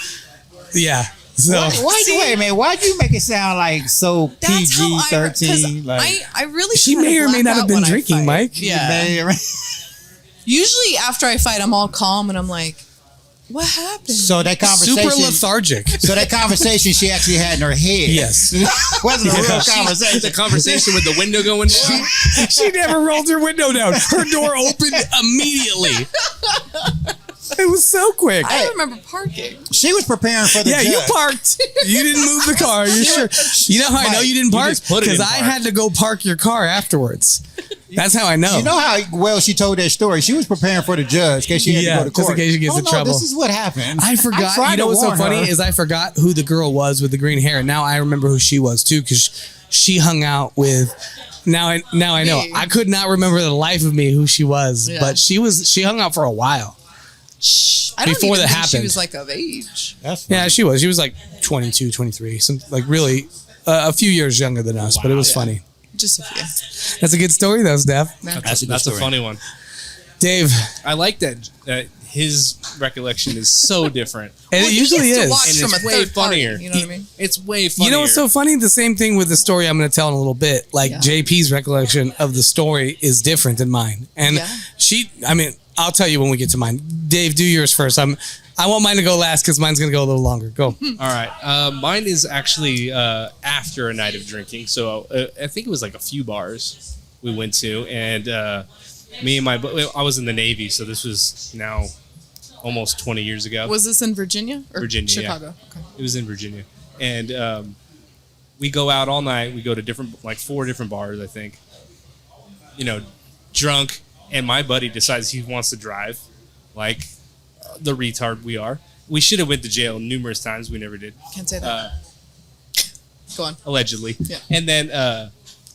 Yeah. So wait a minute. Why'd you make it sound like so PG-13? I really she may or may not have been drinking, Mike. Yeah. Usually after I fight, I'm all calm and I'm like, what happened? So that conversation, super lethargic. So that conversation she actually had in her head. Yes, wasn't a real conversation. The conversation with the window going down. She never rolled her window down. Her door opened immediately. It was so quick. I remember parking. She was preparing for the judge. You parked. You didn't move the car. You're sure? You know how I know you didn't park? Because I had to go park your car afterwards. That's how I know. You know how well she told that story? She was preparing for the judge in case she had to go to court. Just in case she gets in trouble. This is what happened. I forgot. You know what's so funny is I forgot who the girl was with the green hair. Now I remember who she was too because she hung out with. Now I know. I could not remember the life of me who she was, but she hung out for a while. I don't even think she was like of age. Yeah, she was. She was like 22, 23. Some like really a few years younger than us, but it was funny. Just a few. That's a good story though, Steph. That's a funny one. Dave. I like that his recollection is so different. And it usually is. And it's way funnier. You know what I mean? It's way funnier. You know what's so funny? The same thing with the story I'm going to tell in a little bit. Like JP's recollection of the story is different than mine. And I'll tell you when we get to mine. Dave, do yours first. I want mine to go last because mine's going to go a little longer. Go. All right. Mine is actually after a night of drinking. So I think it was like a few bars we went to. And me and I was in the Navy. So this was now almost 20 years ago. Was this in Virginia or Virginia, Chicago? Yeah. Okay. It was in Virginia. And we go out all night. We go to 4 different bars, I think. You know, drunk. and my buddy decides he wants to drive, like the retard we are. We should have went to jail numerous times. We never did. Can't say that. Go on. Allegedly. Yeah. And then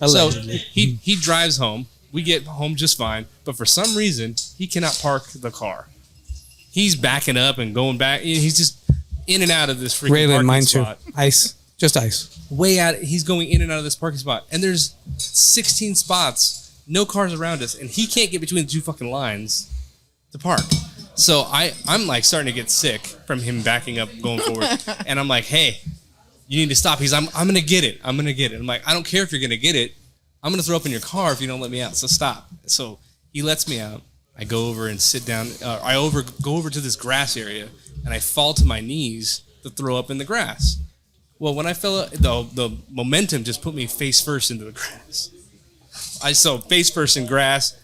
so he drives home. We get home just fine, but for some reason he cannot park the car. He's backing up and going back. He's just in and out of this freaking Raylan, parking mine spot. too. Ice, just ice. Way out. He's going in and out of this parking spot, and there's 16 spots, no cars around us, and he can't get between the two fucking lines to park. So I'm like starting to get sick from him backing up, going forward, and I'm like, hey, you need to stop. I'm gonna get it. I'm gonna get it. I'm like, I don't care if you're gonna get it. I'm gonna throw up in your car if you don't let me out. So stop. So he lets me out. I go over and sit down. Go over to this grass area, and I fall to my knees to throw up in the grass. Well, when I fell, the momentum just put me face first into the grass. So face first in grass,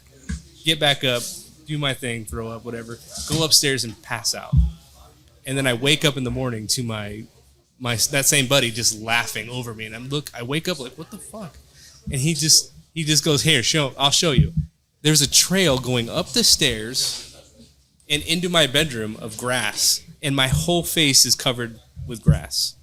get back up, do my thing, throw up, whatever. Go upstairs and pass out. And then I wake up in the morning to my that same buddy just laughing over me, and I wake up like, what the fuck? And he just goes, here, I'll show you. There's a trail going up the stairs and into my bedroom of grass, and my whole face is covered with grass.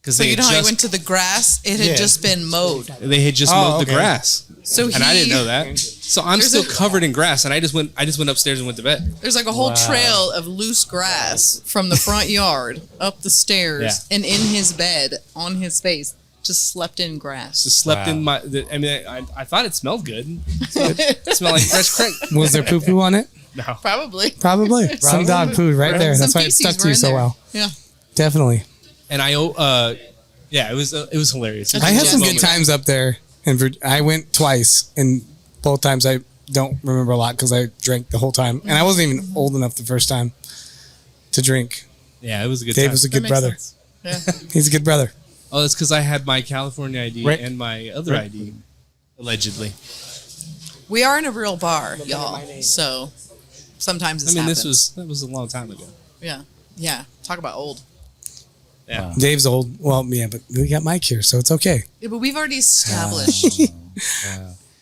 So you know how he went to the grass? It had just been mowed. They had just mowed the grass. So and I didn't know that. So I'm still covered in grass, and I just went upstairs and went to bed. There's like a whole trail of loose grass from the front yard up the stairs and in his bed on his face. Just slept in grass. Just slept in my. I thought it smelled good. It smelled like fresh crack. Was there poo poo on it? No, Probably. Some dog poo right there. That's why it stuck to you so well. Yeah. Definitely. And it was hilarious. I had some good times up there, and I went twice, and both times I don't remember a lot because I drank the whole time, and I wasn't even old enough the first time to drink. Yeah, it was a good. Dave was a good brother. Yeah. He's a good brother. Oh, that's because I had my California ID and my other ID, allegedly. We are in a real bar, y'all. So sometimes this happens. That was a long time ago. Yeah. Yeah. Talk about old. Yeah. Dave's old. Well, yeah, but we got Mike here, so it's okay. Yeah, but we've already established.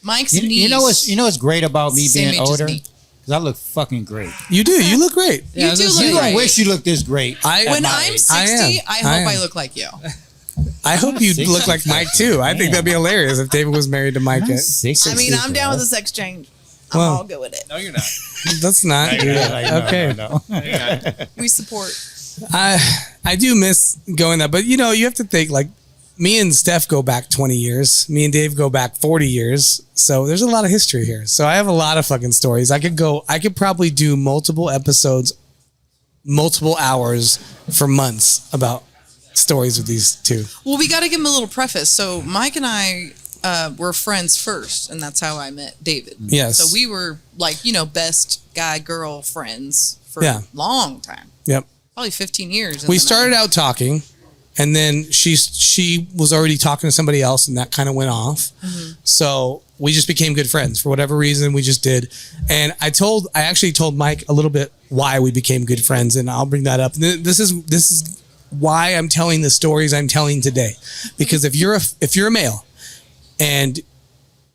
Mike's niece. You know what's great about me Same being age as older? me. Because I look fucking great. You do. You look great. You do look You great. don't wish you looked this great. When I'm 60, I hope I am. look like you. I hope you look like Mike too. I think that'd be hilarious if David was married to Mike. I'm 60, I mean, I'm down with the sex change. I'm all good with it. No, you're not. Let's not do that. Okay. No. We support. I do miss going that, but you have to think like me and Steph go back 20 years. Me and Dave go back 40 years. So there's a lot of history here. So I have a lot of fucking stories. I could probably do multiple episodes, multiple hours for months about stories with these two. Well, we got to give him a little preface. So Mike and I were friends first, and that's how I met David. Yes. So we were like, best guy girl friends for a long time. Yep. Probably 15 years. We started out talking, and then she was already talking to somebody else, and that kind of went off. Mm-hmm. So we just became good friends for whatever reason. We just did, and I actually told Mike a little bit why we became good friends, and I'll bring that up. This is why I'm telling the stories I'm telling today, because if you're a male, and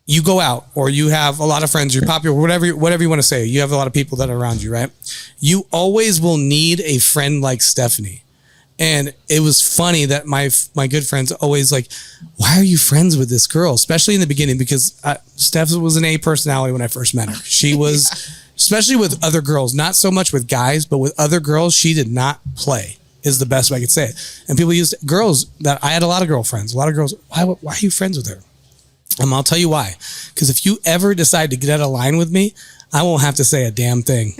you go out or you have a lot of friends, you're popular, whatever you want to say, you have a lot of people that are around you, right? You always will need a friend like Stephanie. And it was funny that my good friends always like, why are you friends with this girl? Especially in the beginning, because Steph was an A personality when I first met her. She was, especially with other girls, not so much with guys, but with other girls, she did not play, is the best way I could say it. And people used girls that I had a lot of girlfriends, a lot of girls. Why are you friends with her? I'll tell you why. Because if you ever decide to get out of line with me, I won't have to say a damn thing.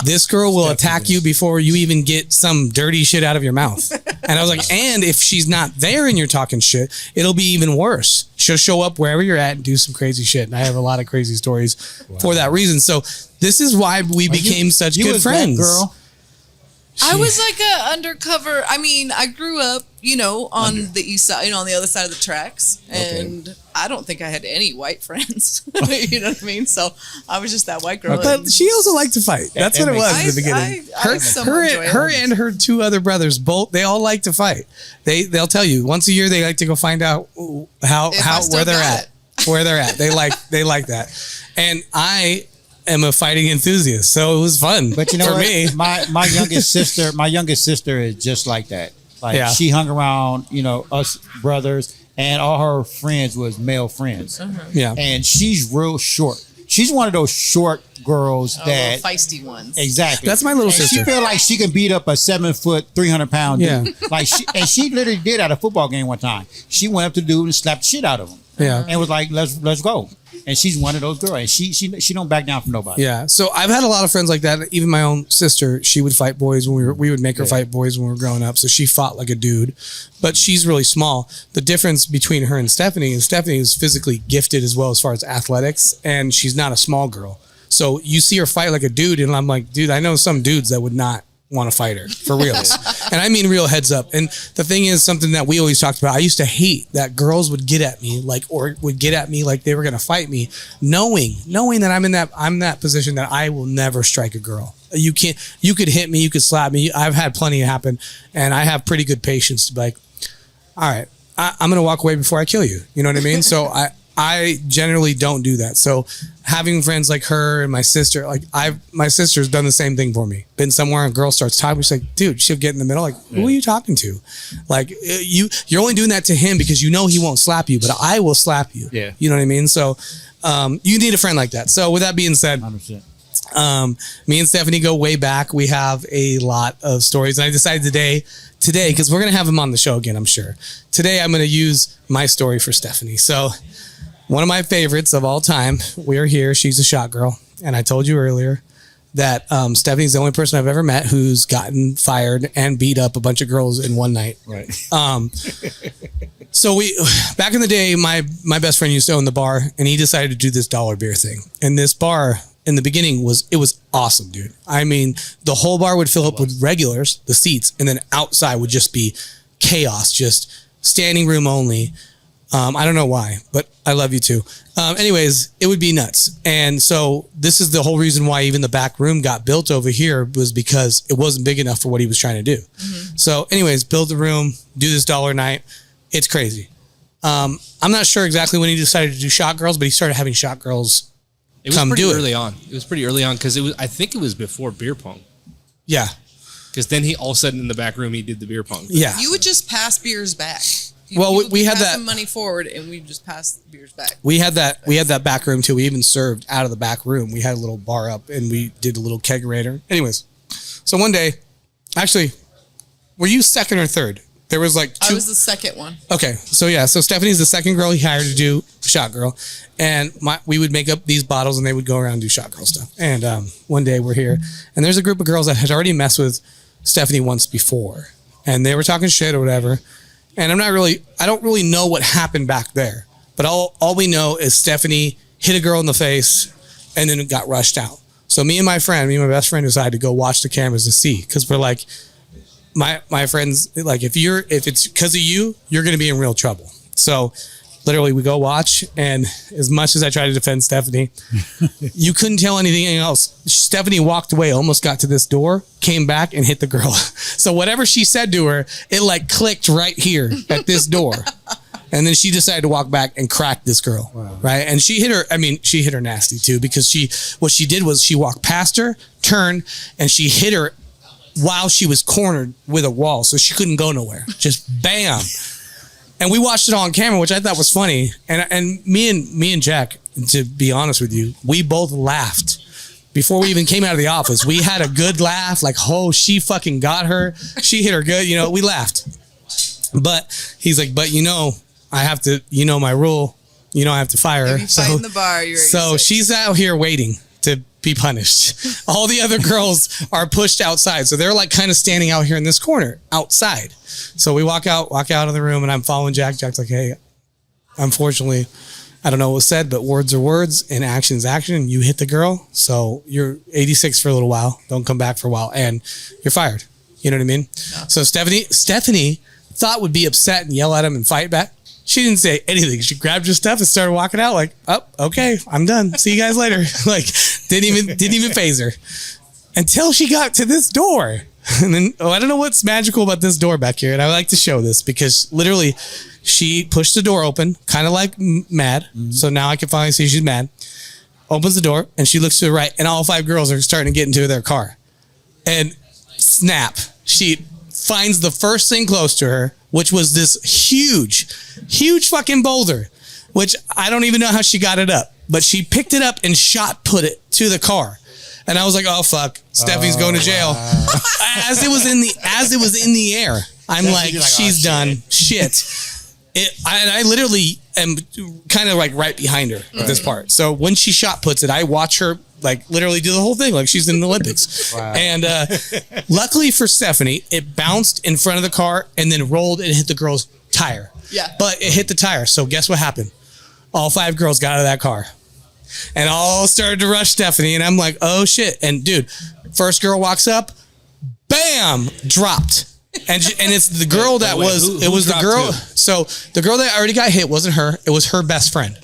This girl will attack you before you even get some dirty shit out of your mouth. And I was like, and if she's not there and you're talking shit, it'll be even worse. She'll show up wherever you're at and do some crazy shit. And I have a lot of crazy stories for that reason. So this is why we became such good friends. That girl. I was like a undercover. I mean, I grew up, on the east side, on the other side of the tracks, and I don't think I had any white friends. You know what I mean? So I was just that white girl. But she also liked to fight. That's what it was in the beginning. Her and her two other brothers, they all like to fight. They'll tell you once a year they like to go find out where they're at. They like that. And am a fighting enthusiast, so it was fun. But you know for what? me. My youngest sister is just like that. Like Yeah. she hung around, us brothers, and all her friends was male friends. Yeah. And she's real short. She's one of those short girls that feisty ones. exactly. That's my little And sister. She feel like she can beat up a 7 foot, 300-pound dude. Yeah. Like she literally did at a football game one time. She went up to the dude and slapped the shit out of him. Yeah. And was like, let's go. And she's one of those girls. And she don't back down from nobody. Yeah. So I've had a lot of friends like that. Even my own sister, she would fight boys when we would make her fight boys when we were growing up. So she fought like a dude, but she's really small. The difference between her and Stephanie is physically gifted as well as far as athletics, and she's not a small girl. So you see her fight like a dude, and I'm like, dude, I know some dudes that would not want to fight her for reals. And I mean real heads up. And the thing is something that we always talked about. I used to hate that girls would get at me like they were going to fight me, knowing that I'm in that position that I will never strike a girl. You could hit me, you could slap me. I've had plenty happen, and I have pretty good patience to be like, all right, I'm going to walk away before I kill you. You know what I mean? So I generally don't do that. So having friends like her and my sister, my sister's done the same thing for me. Been somewhere and a girl starts talking, she's like, dude, she'll get in the middle. Like, who are you talking to? Like, you're only doing that to him because you know he won't slap you, but I will slap you. Yeah. You know what I mean? So you need a friend like that. So with that being said, 100%. me and Stephanie go way back. We have a lot of stories. And I decided today, because we're going to have him on the show again, I'm sure. Today, I'm going to use my story for Stephanie. So one of my favorites of all time, we're here. She's a shot girl. And I told you earlier that Stephanie's the only person I've ever met who's gotten fired and beat up a bunch of girls in one night. Right. So back in the day, my best friend used to own the bar, and he decided to do this dollar beer thing. And this bar in the beginning was awesome, dude. I mean, the whole bar would fill up with regulars, the seats, and then outside would just be chaos, just standing room only. I don't know why, but I love you too. Anyways, it would be nuts. And so this is the whole reason why even the back room got built over here, was because it wasn't big enough for what he was trying to do. Mm-hmm. So anyways, build the room, do this dollar night. It's crazy. I'm not sure exactly when he decided to do shot girls, but he started having shot girls come do it. Early on. It was pretty early on because I think it was before beer pong. Yeah. Because then he all of a sudden in the back room he did the beer pong. Yeah. You would just pass beers back. We had that money forward, and we just passed the beers back. We had that back room too. We even served out of the back room. We had a little bar up, and we did a little kegerator. Anyways, so one day, actually, were you second or third? There was like two. I was the second one. Okay, so yeah, so Stephanie's the second girl he hired to do shot girl, and we would make up these bottles, and they would go around and do shot girl stuff. And one day we're here, and there's a group of girls that had already messed with Stephanie once before, and they were talking shit or whatever. And I don't really know what happened back there, but all we know is Stephanie hit a girl in the face, and then it got rushed out. So me and my best friend decided to go watch the cameras to see, because we're like, my friends, like, if it's because of you, you're going to be in real trouble. So literally we go watch, and as much as I try to defend Stephanie, you couldn't tell anything else. Stephanie walked away, almost got to this door, came back and hit the girl. So whatever she said to her, it like clicked right here at this door. And then she decided to walk back and crack this girl. Wow. Right. And she hit her nasty too, because what she did was she walked past her, turned, and she hit her while she was cornered with a wall. So she couldn't go nowhere. Just bam. And we watched it all on camera, which I thought was funny. And me and Jack, to be honest with you, we both laughed before we even came out of the office. We had a good laugh, like, oh, she fucking got her. She hit her good. We laughed. But he's like, but I have to, my rule, I have to fire her. If you fight in the bar, you're so she's out here waiting to be punished. All the other girls are pushed outside. So they're like kind of standing out here in this corner outside. So we walk out of the room, and I'm following Jack. Jack's like, hey, unfortunately, I don't know what was said, but words are words and action is action. You hit the girl, so you're 86 for a little while. Don't come back for a while, and you're fired. You know what I mean? Yeah. So Stephanie thought would be upset and yell at him and fight back. She didn't say anything. She grabbed her stuff and started walking out like, oh, okay, I'm done. See you guys later. Like, didn't even faze her until she got to this door. And then, I don't know what's magical about this door back here. And I like to show this because literally she pushed the door open, kind of like mad. Mm-hmm. So now I can finally see she's mad. opens the door, and she looks to the right, and all 5 girls are starting to get into their car. And snap, she finds the first thing close to her, which was this huge fucking boulder, which I don't even know how she got it up, but she picked it up and shot put it to the car. And I was like, oh fuck, Steffi's going to jail. Wow. As it was in the air, I'm like, she's done. Shit. I literally am kind of like right behind her at this part. So when she shot puts it, I watch her like literally do the whole thing like she's in the Olympics. Wow. And luckily for Stephanie, it bounced in front of the car and then rolled and hit the girl's tire. Yeah. But it hit the tire. So guess what happened? All 5 girls got out of that car and all started to rush Stephanie. And I'm like, oh shit. And dude, first girl walks up, bam, dropped. And it's the girl that it was the girl. So the girl that already got hit wasn't her. It was her best friend.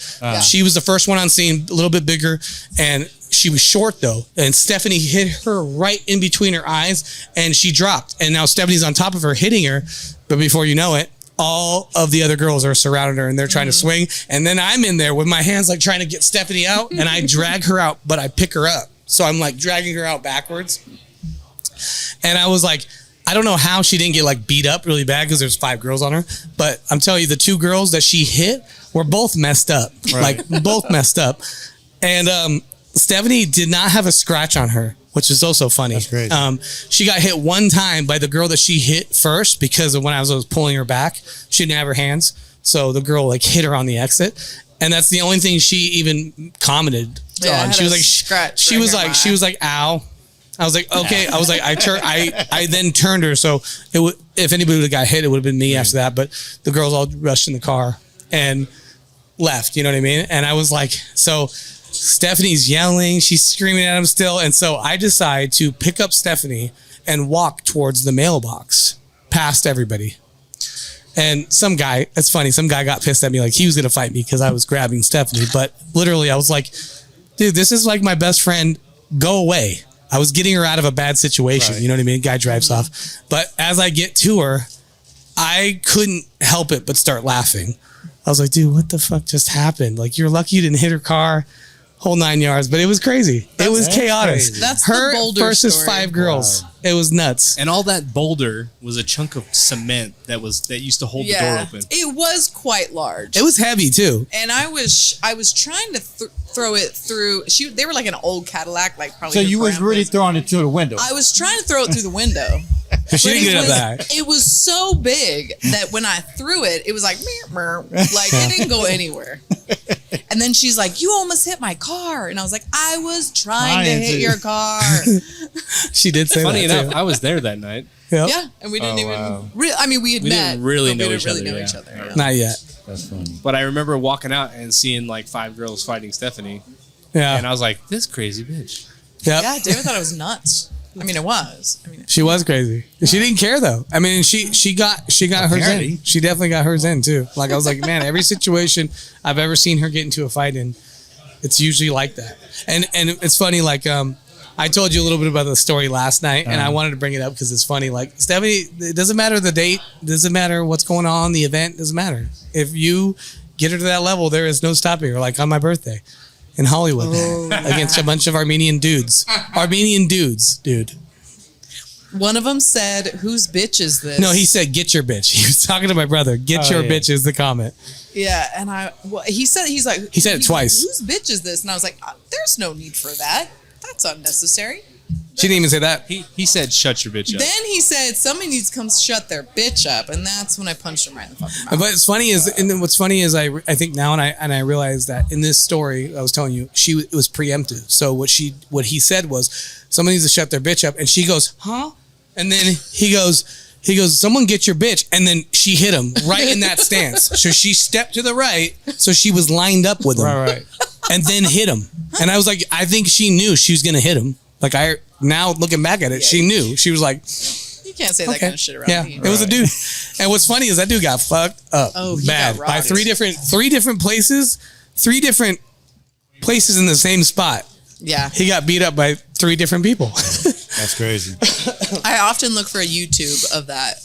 She was the first one on scene, a little bit bigger, and she was short though. And Stephanie hit her right in between her eyes, and she dropped. And now Stephanie's on top of her, hitting her. But before you know it, all of the other girls are surrounding her, and they're trying to swing. And then I'm in there with my hands like trying to get Stephanie out, and I drag her out, but I pick her up. So I'm like dragging her out backwards. And I was like, I don't know how she didn't get like beat up really bad because there's 5 girls on her. But I'm telling you, the 2 girls that she hit were both messed up. Right. Like both messed up. And Stephanie did not have a scratch on her, which is also funny. That's great. She got hit one time by the girl that she hit first because of when I was pulling her back. She didn't have her hands. So the girl like hit her on the exit. And that's the only thing she even commented on. She was like, she was like, ow. I was like, okay. I was like, I then turned her. So if anybody would have got hit, it would have been me after that. But the girls all rushed in the car and left. You know what I mean? And I was like, so Stephanie's yelling. She's screaming at him still. And so I decide to pick up Stephanie and walk towards the mailbox past everybody. And some guy, it's funny, some guy got pissed at me like he was going to fight me because I was grabbing Stephanie. But literally I was like, dude, this is like my best friend. Go away. I was getting her out of a bad situation. Right. You know what I mean? Guy drives off. But as I get to her, I couldn't help it but start laughing. I was like, dude, what the fuck just happened? Like, you're lucky you didn't hit her car, whole 9 yards. But it was crazy. It was chaotic. Crazy. That's her the boulder versus story. 5 girls. Wow. It was nuts. And all that boulder was a chunk of cement that used to hold the door open. It was quite large. It was heavy too. And I was trying to throw it through. They were like an old Cadillac, like probably. So you was really throwing it through the window. I was trying to throw it through the window. She didn't get it back. It was so big that when I threw it, it was like, like it didn't go anywhere. And then she's like, you almost hit my car. And I was like, I was trying to hit your car. She did say Funny that enough, I was there that night. Yep. Yeah. And we didn't I mean, we had met. Didn't really but know we each didn't other. really know each other. Yeah. Not yet. That's funny. But I remember walking out and seeing like 5 girls fighting Stephanie. Yeah. And I was like, this crazy bitch. Yep. Yeah, David thought it was nuts. I mean, it was. She was crazy. She didn't care though. I mean, she got hers in. She definitely got hers in too. Like I was like, man, every situation I've ever seen her get into a fight in, it's usually like that. And it's funny. Like I told you a little bit about the story last night, and I wanted to bring it up because it's funny. Like Stephanie, it doesn't matter the date, doesn't matter what's going on, the event doesn't matter. If you get her to that level, there is no stopping her. Like on my birthday in Hollywood against a bunch of Armenian dudes. Dude. One of them said, whose bitch is this? No, he said, get your bitch. He was talking to my brother. Get your bitch is the comment. Yeah, and he said it twice. Whose bitch is this? And I was like, there's no need for that. That's unnecessary. She didn't even say that. He said, shut your bitch up. Then he said, somebody needs to come shut their bitch up. And that's when I punched him right in the fucking mouth. But it's funny and then what's funny is I think now and I realize that in this story I was telling you, it was preemptive. So what he said was, somebody needs to shut their bitch up. And she goes, huh? And then he goes, someone get your bitch. And then she hit him right in that stance. So she stepped to the right. So she was lined up with him. Right. And then hit him. And I was like, I think she knew she was going to hit him. Like now looking back at it, she knew. She was like, you can't say that kind of shit around me. It was a dude. And what's funny is that dude got fucked up bad by three different places in the same spot. Yeah. He got beat up by 3 different people. That's crazy. I often look for a YouTube of that.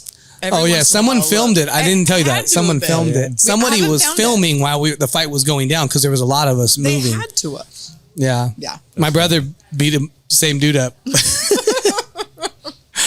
Someone filmed it. I didn't tell you that. Someone filmed it. Somebody was filming while the fight was going down because there was a lot of us moving. They had to have. Yeah. Yeah. My brother beat him, same dude up.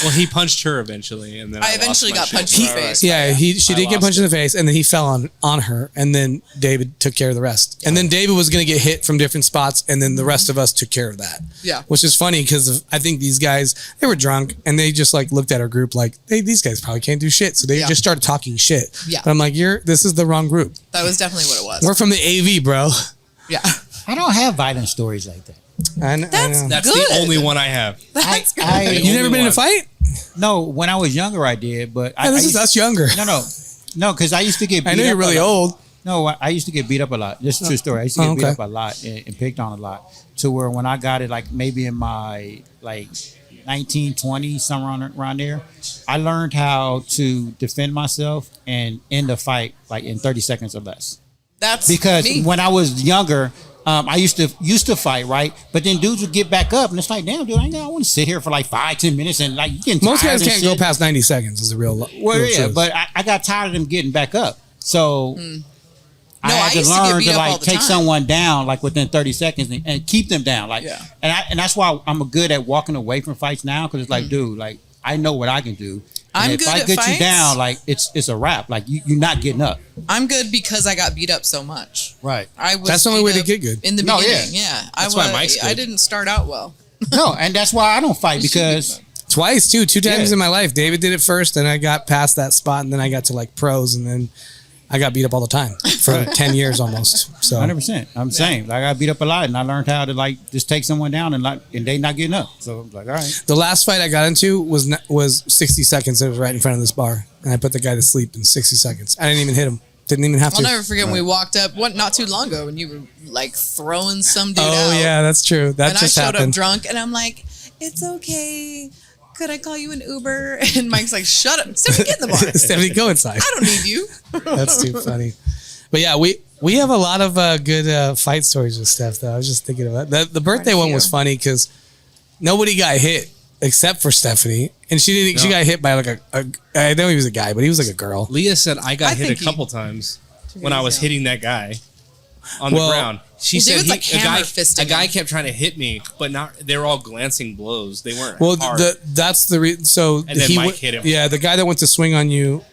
Well, he punched her eventually, and then I lost eventually my got shit. punched in the Right, face. Yeah, she did get lost punched in the face, and then he fell on her, and then David took care of the rest. And then David was going to get hit from different spots, and then the rest of us took care of that. Yeah. Which is funny because I think these guys, they were drunk, and they just like looked at our group like, hey, these guys probably can't do shit. So they just started talking shit. Yeah. But I'm like, this is the wrong group. That was definitely what it was. We're from the AV, bro. Yeah. I don't have violent stories like that. I know. That's Good. the only one I have. That's good. You never been in a fight? No, when I was younger, I did, but Yeah, this is us younger. No, because I used to get beat I know up you're really a lot. old. No, I used to get beat up a lot. This is a true story. I used to get beat up a lot and picked on a lot. To where when I got it, like maybe in my like 19, 20, somewhere around there, I learned how to defend myself and end a fight like in 30 seconds or less. That's Because me. when I was younger, I used to fight, right? But then dudes would get back up, and it's like, damn, dude, I want to sit here for like 5-10 minutes and like you getting Most tired guys and can't go shit. past 90 seconds is the real Well, real yeah, truth. but I got tired of them getting back up, so I No, I had to used to get learn beat to up all like the take time. someone down like within 30 seconds and keep them down, like, Yeah. and that's why I'm good at walking away from fights now because it's like, dude, like I know what I can do. And I'm if good I at get fights. you down, like it's a wrap. Like you're not getting up. I'm good because I got beat up so much. Right. I was That's the only beat way to up get good. in the No, beginning. Yeah. That's why Mike's I good. didn't start out well. No, and that's why I don't fight because Twice, too. 2 times Yeah. in my life. David did it first, and I got past that spot, and then I got to like pros, and then I got beat up all the time for 10 years almost. So 100%. I'm saying like I got beat up a lot, and I learned how to like just take someone down and they not getting up. So I'm like, all right. the last fight I got into was 60 seconds. It was right in front of this bar, and I put the guy to sleep in 60 seconds. I didn't even hit him. Didn't even have I'll to. never forget when we walked up not too long ago when you were like throwing some dude out. Oh yeah, that's true. That And I just showed up happened. drunk and I'm like, it's okay. Could I call you an Uber? And Mike's like, shut up. Stephanie, get in the bar. Stephanie, go inside. I don't need you. That's too funny. But yeah, we have a lot of good fight stories with Steph. Though I was just thinking about that. The birthday one was funny because nobody got hit except for Stephanie, and she didn't. She got hit by like I know he was a guy, but he was like a girl. Leah said I got I hit think a couple times when I was down. hitting that guy on Well, the ground. She Well, said David's, like, hammer a fisting guy him. kept trying to hit me, but not. They were all glancing blows. They weren't Well, hard. that's the reason. So And then Mike hit him. Yeah, the guy that went to swing on you,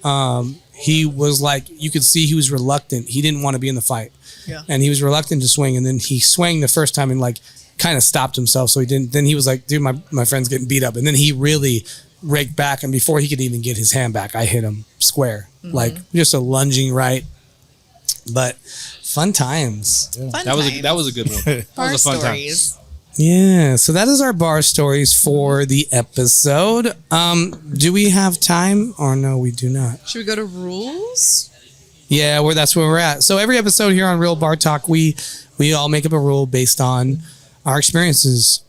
he was like, you could see he was reluctant. He didn't want to be in the fight. Yeah. And he was reluctant to swing. And then he swung the first time and like kind of stopped himself. So he didn't. Then he was like, dude, my friend's getting beat up. And then he really raked back. And before he could even get his hand back, I hit him square. Like just a lunging right. But fun times. Fun that was times. that was a good one. That Bar was a fun stories. Yeah. So that is our bar stories for the episode. Do we have time or no, we do not? Should we go to rules? Yeah, that's where we're at. So every episode here on Real Bar Talk, we all make up a rule based on our experiences.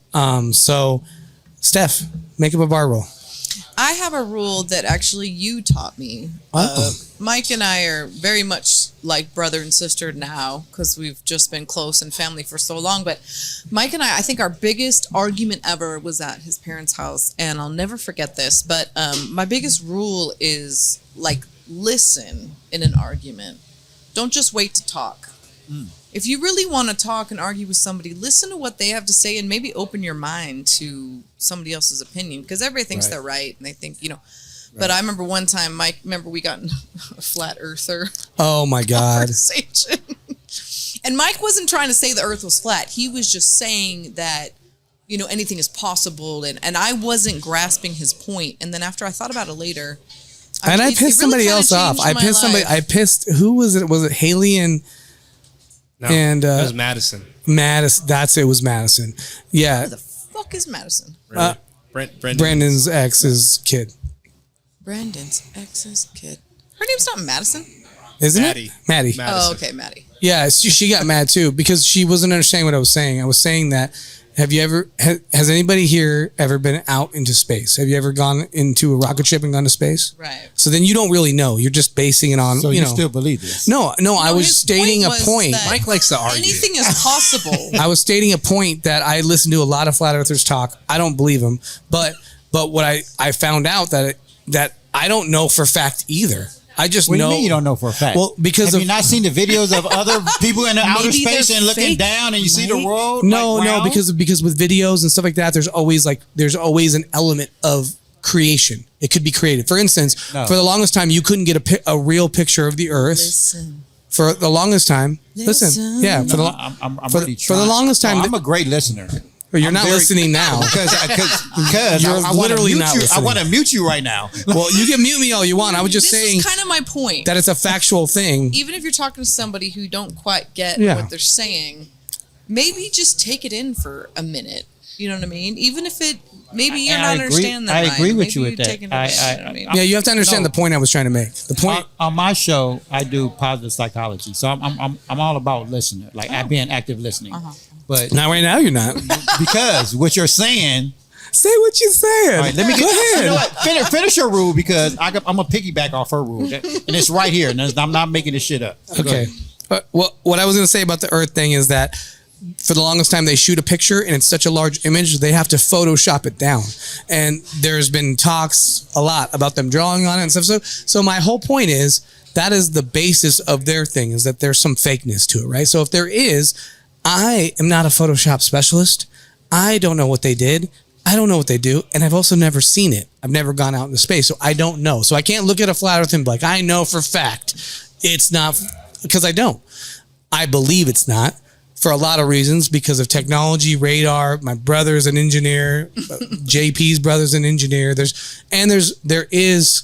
So Steph, make up a bar rule. I have a rule that actually you taught me. Mike and I are very much like brother and sister now because we've just been close and family for so long. But Mike and I think our biggest argument ever was at his parents' house. And I'll never forget this. But my biggest rule is like listen in an argument. Don't just wait to talk. If you really want to talk and argue with somebody, listen to what they have to say and maybe open your mind to somebody else's opinion because everybody thinks they're right and they think, But I remember one time, Mike, we got in a flat earther Oh my God. conversation. And Mike wasn't trying to say the earth was flat. He was just saying that, anything is possible. And I wasn't grasping his point. And then after I thought about it later, And I pissed somebody else off. I pissed somebody. Who was it? Was it Haley and No, And, it was Madison. Madison? It was Madison. Yeah. Who the fuck is Madison? Really? Brandon's ex's kid. Brandon's ex's kid. Her name's not Madison. Isn't Maddie. it? Maddie. Madison. Oh, okay, Maddie. Yeah, she got mad too because she wasn't understanding what I was saying. I was saying that has anybody here ever been out into space? Have you ever gone into a rocket ship and gone to space? Right. So then you don't really know. You're just basing it on, So you you know. still believe this? No, I was his stating a was point. that Mike likes to argue. Anything is possible. I was stating a point that I listened to a lot of flat earthers talk. I don't believe them, but what I found out that I don't know for fact either. I just What do know. you mean you don't know for a fact? Well, because have you not seen the videos of other people in the outer Maybe space they're and looking fake, down and you see the right? world? No, like, no, round? because with videos and stuff like that, there's always an element of creation. It could be created. For instance, No. for the longest time, you couldn't get a real picture of the Earth. Listen. For the longest time, listen, yeah. For No, the I'm for really the- for the trying. longest time- No, I'm a great listener. you're I'm not very- listening now. Because You're I wanna literally mute not you. I listening. want to mute you right now. Well, you can mute me all you want. I was just This saying is kind of my point. that it's a factual thing. Even if you're talking to somebody who don't quite get Yeah. what they're saying, maybe just take it in for a minute. You know what I mean? Even if maybe you're And not I agree- understanding that I right. agree with Maybe you with you're that. taking it in, you know what I mean? Yeah, you have to understand No. the point I was trying to make. The point. On my show, I do positive psychology, so I'm all about listener, like being active listening. But Not right now. You're not. because what you're saying, Say what you're saying. all right, let me Go get. ahead. You know what? Finish your rule because I'm gonna piggyback off her rule, and it's right here, and I'm not making this shit up. Go Okay. ahead. Well, what I was going to say about the Earth thing is that for the longest time they shoot a picture and it's such a large image they have to Photoshop it down, and there's been talks a lot about them drawing on it and stuff. So my whole point is that is the basis of their thing, is that there's some fakeness to it, right? So if there is, I am not a Photoshop specialist. I don't know what they did. I don't know what they do, and I've also never seen it. I've never gone out into space, so I don't know. So I can't look at a flat Earth and be like, I know for fact it's not, because I don't. I believe it's not for a lot of reasons, because of technology, radar. My brother's an engineer. JP's brother's an engineer. There is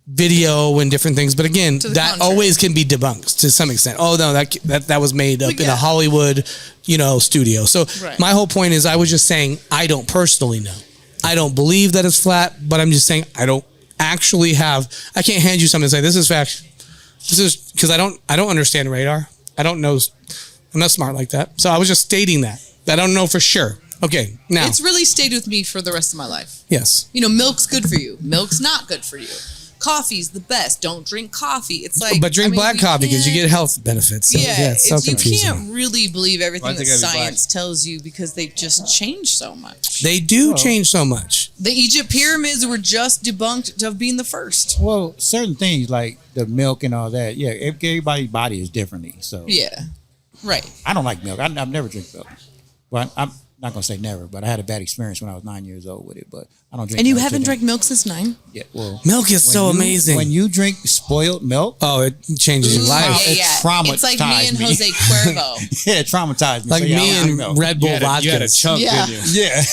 video and different things, but again, To the that contrary. always can be debunked to some extent. Oh no, that was made up Well, in a yeah. Hollywood, studio. So Right. my whole point is, I was just saying I don't personally know. I don't believe that it's flat, but I'm just saying I don't actually have. I can't hand you something and say this is fact. This is because I don't understand radar. I don't know. I'm not smart like that. So I was just stating that I don't know for sure. Okay, now It's really stayed with me for the rest of my life. yes. Milk's good for you. Milk's not good for you. Coffee's the best. Don't drink coffee. It's like, But drink black we coffee because you can't- get health benefits. So, yeah, it's so you confusing. can't really believe everything Why that does it gotta be science tells you because they've just changed so much. They do change so much. The Egypt pyramids were just debunked of being the first. Well, certain things like the milk and all that, yeah, everybody's body is differently. So Yeah, right. I don't like milk. I've never drink milk. Well, I'm not gonna say never, but I had a bad experience when I was 9 years old with it. But I don't drink. And you milk haven't today. drank milk since 9? Yeah, well, Milk is when so you- amazing. When you drink spoiled milk, Oh, it changes your Ooh, life. It It's like me traumatized and me. Jose Cuervo. yeah, it traumatized me. Like So, yeah, I me don't drink and milk. Red Bull You had a vodkas. chunk, Yeah. didn't you? Yeah.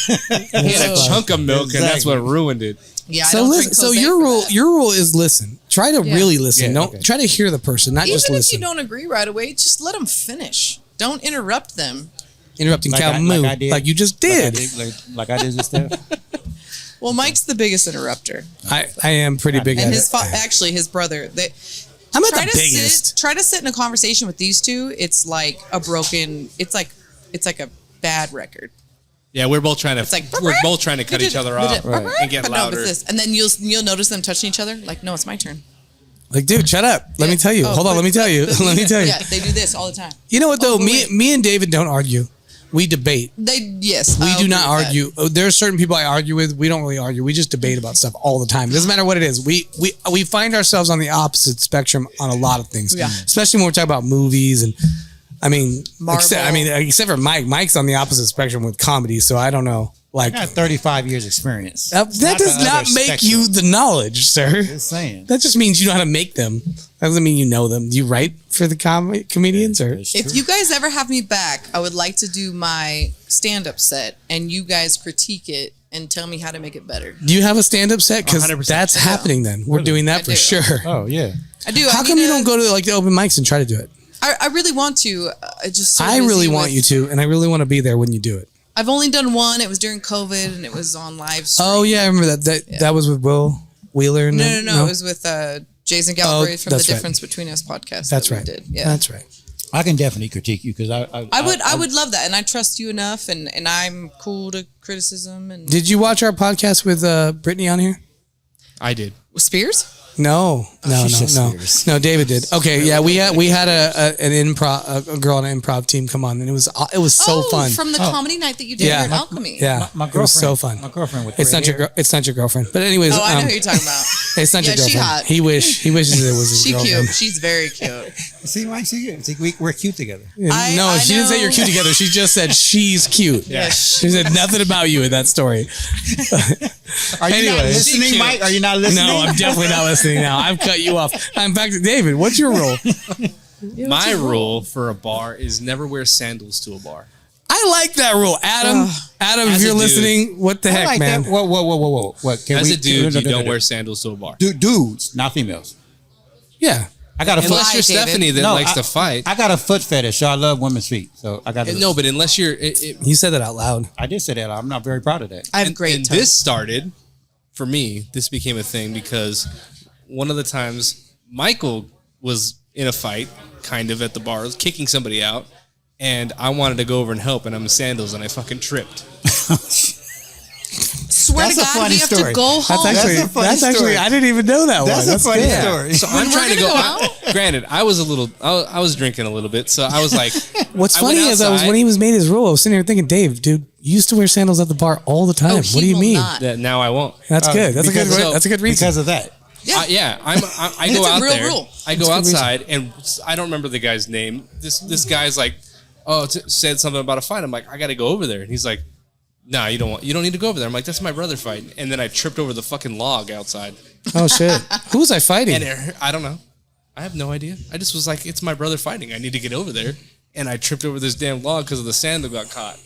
He had a chunk of milk, and that's what ruined it. Yeah, I So don't listen. drink So Jose your for rule, that. your rule is listen. Try to Yeah. really listen. Yeah, Don't okay. try to hear the person, not Even just if listen. you don't agree right away, just let them finish. Don't interrupt them. Interrupting Like Cal I- Moo, like I did. like you just did. Like I did this stuff. Well, Mike's the biggest interrupter, I am pretty big and at his it. actually his brother. They I'm not try the to biggest. try to sit in a conversation with these two. It's like a broken. It's like a bad record. Yeah, we're both trying to. It's like we're both trying to cut each other off and get But no, louder. but this, and then you'll notice them touching each other. Like, no, it's my turn. Like, dude, shut up. Let me tell you. Oh, Hold on. but- Let me tell you. but- Let me tell you. Yeah, they do this all the time. You know what though? but wait. Me and David don't argue. We debate. Yes, We I'll do agree not with that. argue. There are certain people I argue with. We don't really argue. We just debate about stuff all the time. It doesn't matter what it is. We find ourselves on the opposite spectrum on a lot of things. Yeah. Especially when we're talking about movies and I mean, Marvel. except for Mike. Mike's on the opposite spectrum with comedy, so I don't know. Like I got 35 years experience. that does the not other make spectrum. you the knowledge, sir. Just saying. That just means you know how to make them. That doesn't mean you know them. Do you write for the comedians or? It's If true. you guys ever have me back, I would like to do my stand-up set, and you guys critique it and tell me how to make it better. Do you have a stand-up set? Because 100%. that's I do. happening. Then we're doing that I for do. sure. Oh yeah. I do. How I come need you to- don't go to like the open mics and try to do it? I really want to. I just so I busy really want with- you to, and I really want to be there when you do it. I've only done one. It was during COVID, and it was on live stream. Oh yeah, I remember that. That was with Will Wheeler. And No, them? no. It was with Jason Galbraith from the that's right. Difference Between Us podcast. That's that we right. Did. Yeah. That's right. I can definitely critique you because I would love that, and I trust you enough, and I'm cool to criticism. And Did you watch our podcast with Brittany on here? I did. Spears? No. Spears. No, David did. Okay, yeah, we had a girl on an improv team come on, and it was so fun. From the comedy night that you did Yeah. here at Alchemy. Yeah, My it was so fun. My girlfriend with It's red not your hair. it's not your girlfriend, but anyways, Oh, I know who you're talking about. it's not your Yeah, she girlfriend. hot. He wishes it was his She girlfriend. cute. She's very cute. See, Mike, we're cute together. No, she didn't say know. you're cute together. She just said she's cute. Yeah. She said nothing about you in that story. Are you not Anyway. listening, Mike? Are you not listening? No, I'm definitely not listening now. I've cut you off. In fact, David, what's your rule? My rule for a bar is never wear sandals to a bar. I like that rule. Adam, if As you're a dude. listening, what the I heck, like man? that. Whoa. What? Can As we, a dude, you don't no. wear sandals to a bar. Dudes, not females. Yeah. I got a foot. Unless you're David. Stephanie that No, likes to fight. I got a foot fetish, so I love women's feet. So I got. No, but unless you're... You said that out loud. I did say that. I'm not very proud of that. I have great and toes. this started, for me, this became a thing because one of the times Michael was in a fight, kind of at the bar, kicking somebody out, and I wanted to go over and help, and I'm in sandals, and I fucking tripped. Swear That's to a God, funny we have story. to go That's home. actually, a funny that's actually, story. I didn't even know that That's one. a funny good. story. So I'm we're trying to gonna go. go Granted, I was drinking a little bit, so I was like, What's I went funny is outside. when he was made his rule, I was sitting here thinking, Dave, dude, you used to wear sandals at the bar all the time. Oh, What he do you will mean? not. that now I won't. That's good. That's a good. because- That's a good reason. Because of that. Yeah. I It's go a out real there. rule. I go outside, and I don't remember the guy's name. This guy's like, said something about a fight. I'm like, I got to go over there, and he's like, nah, you don't need to go over there. I'm like, that's my brother fighting, and then I tripped over the fucking log outside, Oh shit! Who was I fighting? and I don't know. I have no idea. I just was like, it's my brother fighting. I need to get over there, and I tripped over this damn log because of the sandal got caught.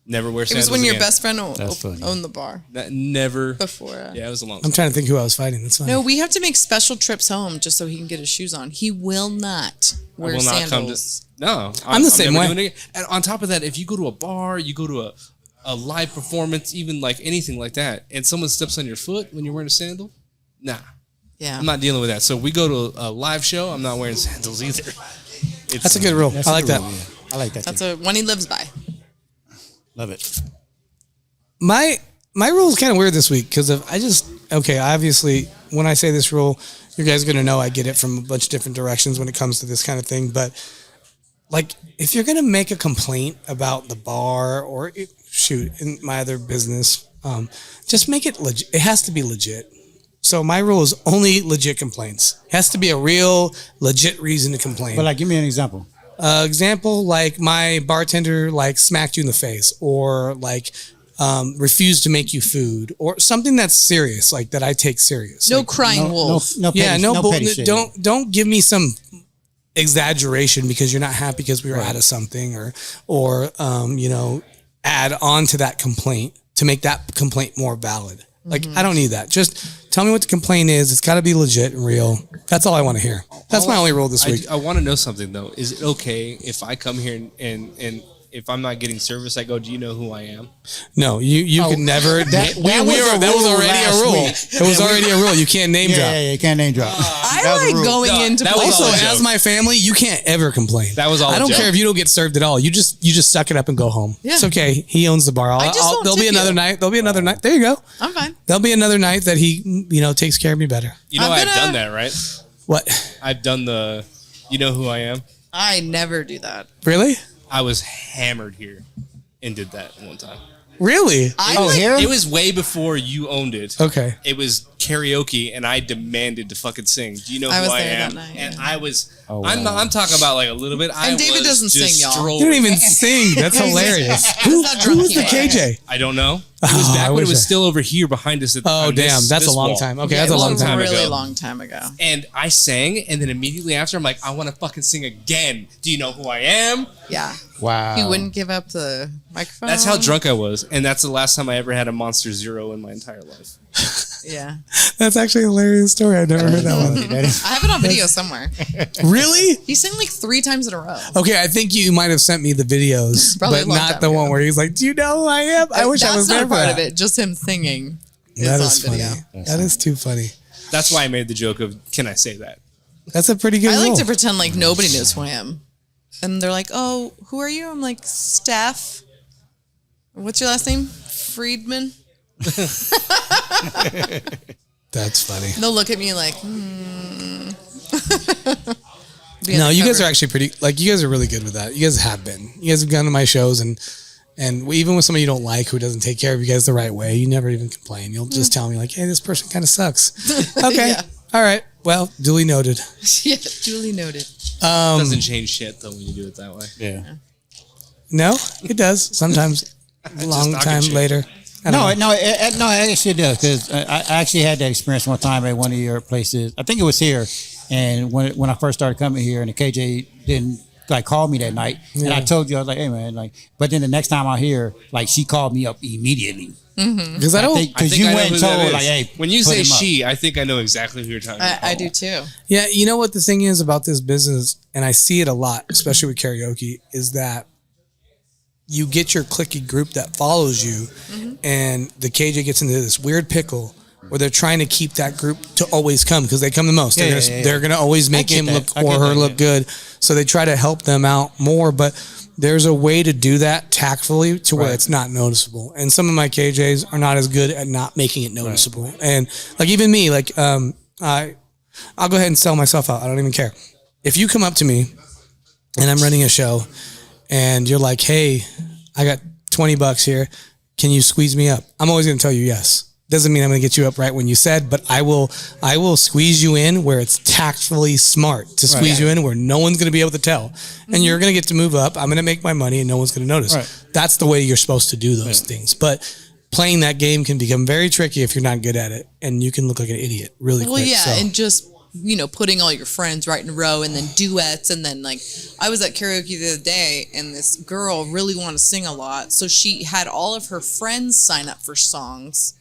Never wear It sandals was when your again. best friend funny. owned the bar Never. before. Yeah, it was a long I'm time. trying to think who I was fighting. That's fine. No, we have to make special trips home just so he can get his shoes on. He will not I wear will not sandals. come to. No, I'm the same never way. doing it. And on top of that, if you go to a bar, you go to a live performance, even like anything like that, and someone steps on your foot when you're wearing a sandal, nah, Yeah. I'm not dealing with that. So we go to a live show, I'm not wearing sandals either. It's, That's a good rule. That's I like a that. rule, yeah. I like that. That's too. a one he lives by. Love it. My rule is kind of weird this week because obviously when I say this rule, you guys are gonna know I get it from a bunch of different directions when it comes to this kind of thing. But like, if you're gonna make a complaint about the bar or in my other business, just make it legit. It has to be legit. So my rule is only legit complaints. It has to be a real legit reason to complain. But like, give me an example. Example, like my bartender like smacked you in the face, or like refused to make you food, or something that's serious, like that I take serious. No Like, crying wolf. No, yeah, petty, no, petty shit. don't give me some exaggeration because you're not happy because we were out of something, or add on to that complaint to make that complaint more valid. Like, I don't need that. Just tell me what the complaint is. It's got to be legit and real. That's all I want to hear. That's my only rule this week. I want to know something though. Is it okay if I come here and if I'm not getting service, I go, do you know who I am? No, you can never. That was already a last rule. week. It was already a rule. You can't name drop. Yeah, you can't name drop. I That was a like rule. going No, into that was places. all Also, a joke. as my family, you can't ever complain. That was all I a don't joke. care if you don't get served at all. You just suck it up and go home. Yeah. It's okay. He owns the bar. just won't There'll be tip another you. night. There'll be another night. There you go. I'm fine. There'll be another night that he takes care of me better. You know, I'm I've gonna- done that, right? What? I've done the, you know who I am? I never do that. Really? I was hammered here and did that one time. Really? I Oh, like, here? It was way before you owned it. Okay. It was karaoke, and I demanded to fucking sing. Do you know I who was I there am? that night, And yeah. I was. Oh, I'm wow. talking about like a little bit. And David doesn't sing, y'all. You don't even sing. That's hilarious. Who That's how drunk was he the was. KJ? I don't know. It was Oh, back I when it wish was I- still over here behind us. Oh, on damn. That's a this long wall. time. Okay, Yeah, that's a it was long time really ago. long time ago. And I sang, and then immediately after, I'm like, I want to fucking sing again. Do you know who I am? Yeah. Wow. He wouldn't give up the microphone. That's how drunk I was, and that's the last time I ever had a Monster Zero in my entire life. Yeah. That's actually a hilarious story. I've never heard that one. That is- I have it on video somewhere. Really? He sang like 3 times in a row. Okay, I think you might have sent me the videos, Probably but a long not time the ago. one where he's like, "Do you know who I am?" I wish I was That's there not for part that. of it. Just him singing That is is on funny. video. That is too funny. That's why I made the joke of, can I say that? That's a pretty good I like rule. to pretend like nobody knows who I am. And they're like, oh, who are you? I'm like, Steph. What's your last name? Friedman? That's funny. They'll look at me like, No, you guys are actually pretty. Like, you guys are really good with that. You guys have been. You guys have gone to my shows, and even with somebody you don't like who doesn't take care of you guys the right way, you never even complain. You'll just tell me like, "Hey, this person kind of sucks." Okay, Yeah. all right. Well, duly noted. Yeah, duly noted. Doesn't change shit though when you do it that way. Yeah. No, it does sometimes. A long talking time shit. later. I don't know. No, it actually does because I actually had that experience one time at one of your places. I think it was here, and when I first started coming here, and the KJ didn't like call me that night, and I told you I was like, hey man, like, but then the next time I'm here, like she called me up immediately Because I don't. because you I know went who and that told is. like, hey, when you put say him up. she, I think I know exactly who you're talking about. I do too. Yeah, you know what the thing is about this business, and I see it a lot, especially with karaoke, is that you get your cliquey group that follows you, and the KJ gets into this weird pickle where they're trying to keep that group to always come because they come the most. They're gonna always make get him that. look I or get her that, look yeah. good. So they try to help them out more, but there's a way to do that tactfully to where Right. it's not noticeable. And some of my KJs are not as good at not making it noticeable. And like even me, like I'll go ahead and sell myself out. I don't even care. If you come up to me and I'm running a show and you're like, hey, I got $20 here. Can you squeeze me up? I'm always going to tell you yes. Doesn't mean I'm going to get you up right when you said, but I will squeeze you in where it's tactfully smart to squeeze you in where no one's going to be able to tell. And you're going to get to move up. I'm going to make my money and no one's going to notice. Right. That's the way you're supposed to do those things. But playing that game can become very tricky if you're not good at it. And you can look like an idiot really Well, quick. yeah, So- and just putting all your friends right in a row, and then duets, and then like I was at karaoke the other day, and this girl really wanted to sing a lot, so she had all of her friends sign up for songs,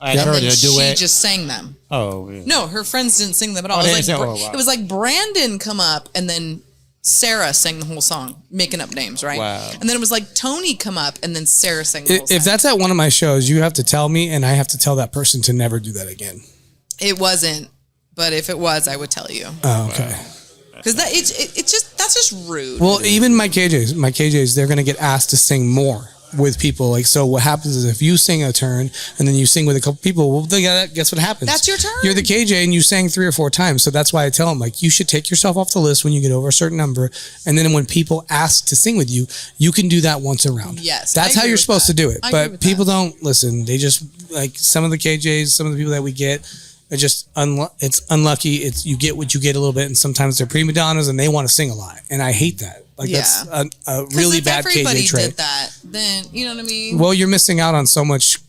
I and heard then a she duet. just sang them. Oh, yeah. No, her friends didn't sing them at all. Oh, it, they was didn't like, sing- oh, wow. it was like Brandon come up, and then Sarah sang the whole song, making up names, right? Wow. And then it was like Tony come up, and then Sarah sang the whole If song. that's at one of my shows, you have to tell me, and I have to tell that person to never do that again. It wasn't, but if it was, I would tell you. Oh, okay. Because that's just rude. Well, even my KJs, they're going to get asked to sing more with people. Like, so what happens is if you sing a turn and then you sing with a couple people, well, guess what happens? That's your turn. You're the KJ and you sang 3 or 4 times. So that's why I tell them, like, you should take yourself off the list when you get over a certain number. And then when people ask to sing with you, you can do that once around. Yes, That's I how agree you're with supposed that. to do it. I agree But with people that. don't listen. They just, like, some of the KJs, some of the people that we get, are just it's unlucky. It's you get what you get a little bit, and sometimes they're prima donnas and they want to sing a lot, and I hate that. Like that's a really if bad everybody KJ trait. did that, then you know what I mean. Well, you're missing out on so much,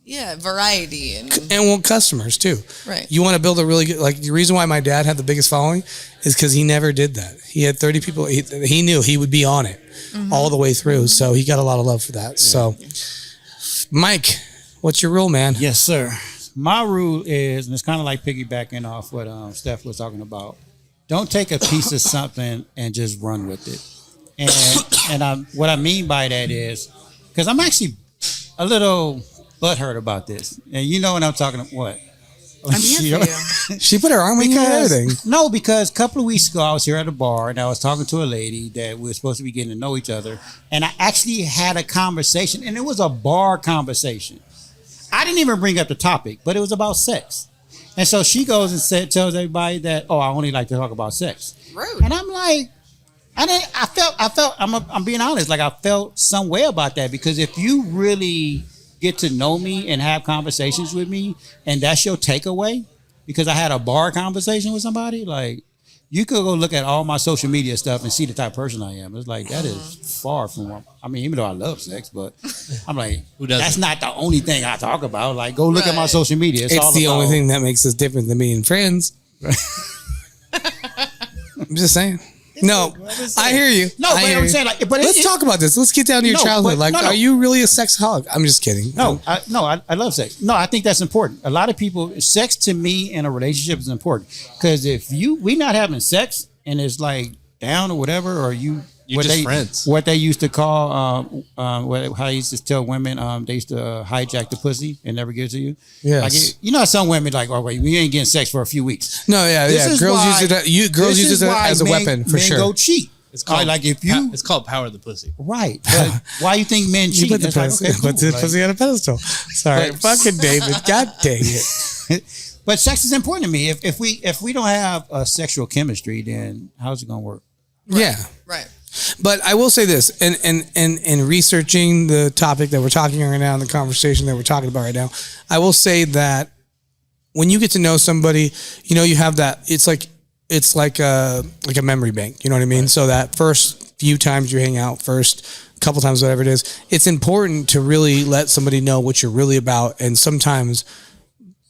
Yeah, variety and customers too. Right. You want to build a really good. Like the reason why my dad had the biggest following is because he never did that. He had 30 people. He knew he would be on it all the way through, so he got a lot of love for that. So, Mike, what's your rule, man? Yes, sir. My rule is, and it's kind of like piggybacking off what Steph was talking about. Don't take a piece of something and just run with it. And what I mean by that is, because I'm actually a little butthurt about this, and you know what I'm talking about. What? I'm here for you. She put her arm on you and everything. No, because a couple of weeks ago I was here at a bar and I was talking to a lady that we were supposed to be getting to know each other, and I actually had a conversation, and it was a bar conversation. I didn't even bring up the topic, but it was about sex. And so she goes and tells everybody that, oh, I only like to talk about sex. Rude. And I'm like, I felt, I'm being honest, like I felt some way about that, because if you really get to know me and have conversations with me and that's your takeaway, because I had a bar conversation with somebody, like you could go look at all my social media stuff and see the type of person I am. It's like, that is far from, I mean, even though I love sex, but I'm like, Who doesn't? that's not the only thing I talk about. Like, go look at my Right. social media. It's all the only about- thing that makes us different than being friends. I'm just saying. No, I hear you. No, I but hear I'm you. saying, like, but Let's talk about this. Let's get down to your No, childhood. but- Like, no. are you really a sexaholic? I'm just kidding. No, I love sex. No, I think that's important. A lot of people, sex to me in a relationship is important, because if we not having sex and it's like down or whatever, or You're what just they, friends. What they used to call, how I used to tell women, they used to hijack the pussy and never give it to you. Yes. Like, you know, how some women like, oh wait, we ain't getting sex for a few weeks. No, yeah, This yeah. is Girls why- girls this use is it why as a men- weapon for men sure. go cheat. It's called like if you It's called power of the pussy. right. But why you think men cheat? You put the, It's like, pussy, okay, put the cool. pussy on a pedestal. Sorry, But- fucking David. God dang it. But sex is important to me. If we don't have sexual chemistry, then how's it gonna work? Yeah. Right. But I will say this, and researching the topic that we're talking right now, and the conversation that we're talking about right now, I will say that when you get to know somebody, you have that. It's like a memory bank. You know what I mean? Right. So that first few times you hang out, first couple times, whatever it is, it's important to really let somebody know what you're really about. And sometimes,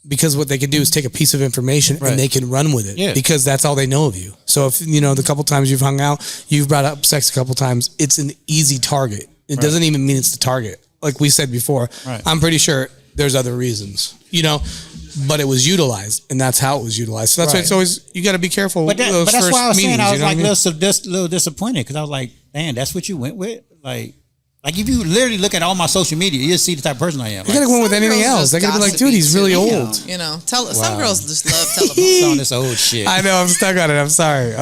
because what they can do is take a piece of information and they can run with it because that's all they know of you. So if, the couple times you've hung out, you've brought up sex a couple times, it's an easy target. It doesn't even mean it's the target. Like we said before, I'm pretty sure there's other reasons, but it was utilized, and that's how it was utilized. So that's why it's always, you got to be careful. But that's why I was saying, I was like a little disappointed, because I was like, man, that's what you went with? Like if you literally look at all my social media, you'll see the type of person I am. You gotta go in with anything else. They gotta be like, dude, he's really old. Some girls just love telephone. On this old shit. I know, I'm stuck on it. I'm sorry.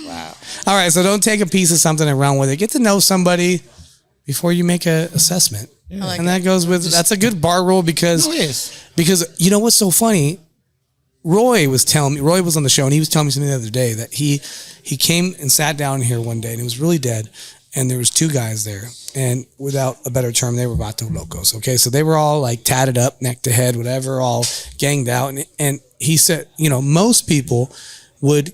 Wow. All right, so don't take a piece of something and run with it. Get to know somebody before you make an assessment. Yeah. And that goes with, that's a good bar rule because you know what's so funny? Roy was on the show, and he was telling me something the other day, that he came and sat down here one day, and it was really dead. And there was two guys there, and without a better term, they were vato locos. Okay, so they were all like tatted up, neck to head, whatever, all ganged out. And he said, most people would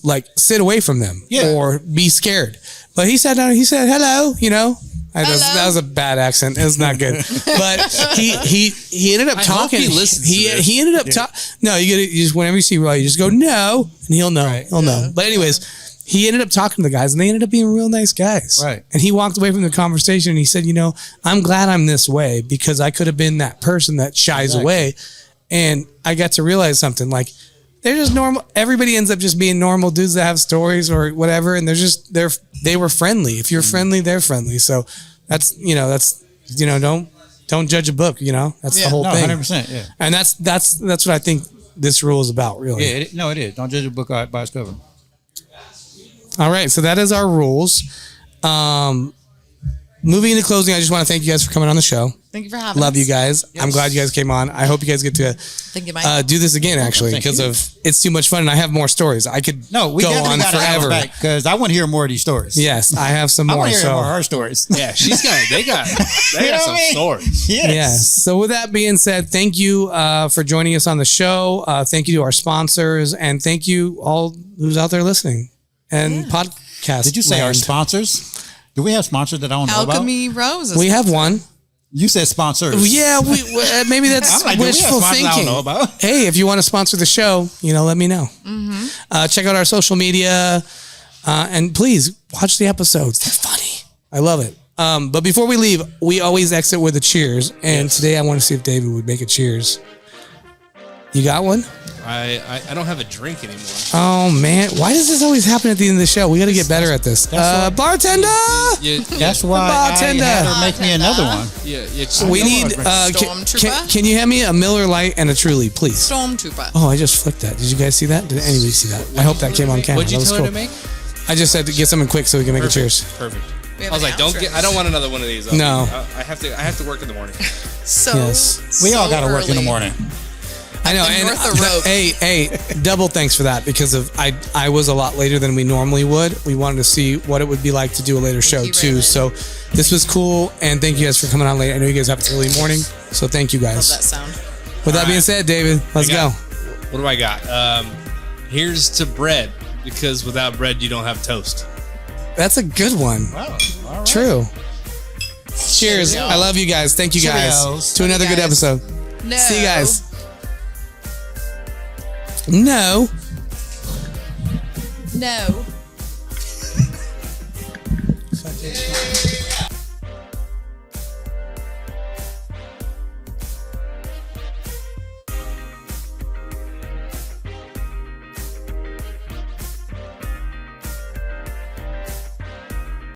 like sit away from them or be scared. But he sat down and he said, hello, That was a bad accent. It was not good. But he ended up talking. He ended up talking. No, you just whenever you see Roy, you just go no, and he'll know. Right. He'll know. But anyways, he ended up talking to the guys, and they ended up being real nice guys. Right. And he walked away from the conversation, and he said, I'm glad I'm this way, because I could have been that person that shies away. And I got to realize something, like, they're just normal. Everybody ends up just being normal dudes that have stories or whatever, and they were friendly. If you're friendly, they're friendly. So that's don't judge a book. That's the whole thing. 100%. Yeah. And that's what I think this rule is about, really. Yeah. It is. Don't judge a book by its cover. All right, so that is our rules. Moving into closing, I just want to thank you guys for coming on the show. Thank you for having us. Love you guys. Yes. I'm glad you guys came on. I hope you guys get to do this again, actually, because it's too much fun, and I have more stories. I could go on forever. Because I want to hear more of these stories. Yes, I have some more. I want to hear more of her stories. Yeah, they got some stories. Yes. So with that being said, thank you for joining us on the show. Thank you to our sponsors, and thank you all who's out there listening and podcast. Did you say our sponsors? Do we have sponsors that I don't know about? Alchemy Rose. We have one. You said sponsors. Yeah, maybe that's wishful thinking. I don't know about. Hey, if you want to sponsor the show, let me know. Mm-hmm. Check out our social media, and please watch the episodes. They're funny. I love it. But before we leave, we always exit with a cheers. And today I want to see if David would make a cheers. You got one? I don't have a drink anymore. Oh man, why does this always happen at the end of the show? We got to get better at this. Bartender. That's why bartender. I had her make me another one. We need. Can you hand me a Miller Lite and a Truly, please? Stormtrooper. Oh, I just flicked that. Did you guys see that? Did anybody see that? I hope that came on camera. What'd you tell her to make? I just said to get something quick so we can make a cheers. Perfect. I was like, I don't want another one of these. No. I have to work in the morning. We all got to work in the morning. I know, and hey, double thanks for that, because I was a lot later than we normally would. We wanted to see what it would be like to do a later show too. So this was cool, and thank you guys for coming on late. I know you guys have an early morning, so thank you guys. Love that sound. With that being said, David, let's go. What do I got? Here's to bread, because without bread you don't have toast. That's a good one. Wow. All right. True. Cheers. I love you guys. Thank you guys. To another good episode. No. See you guys. No. No.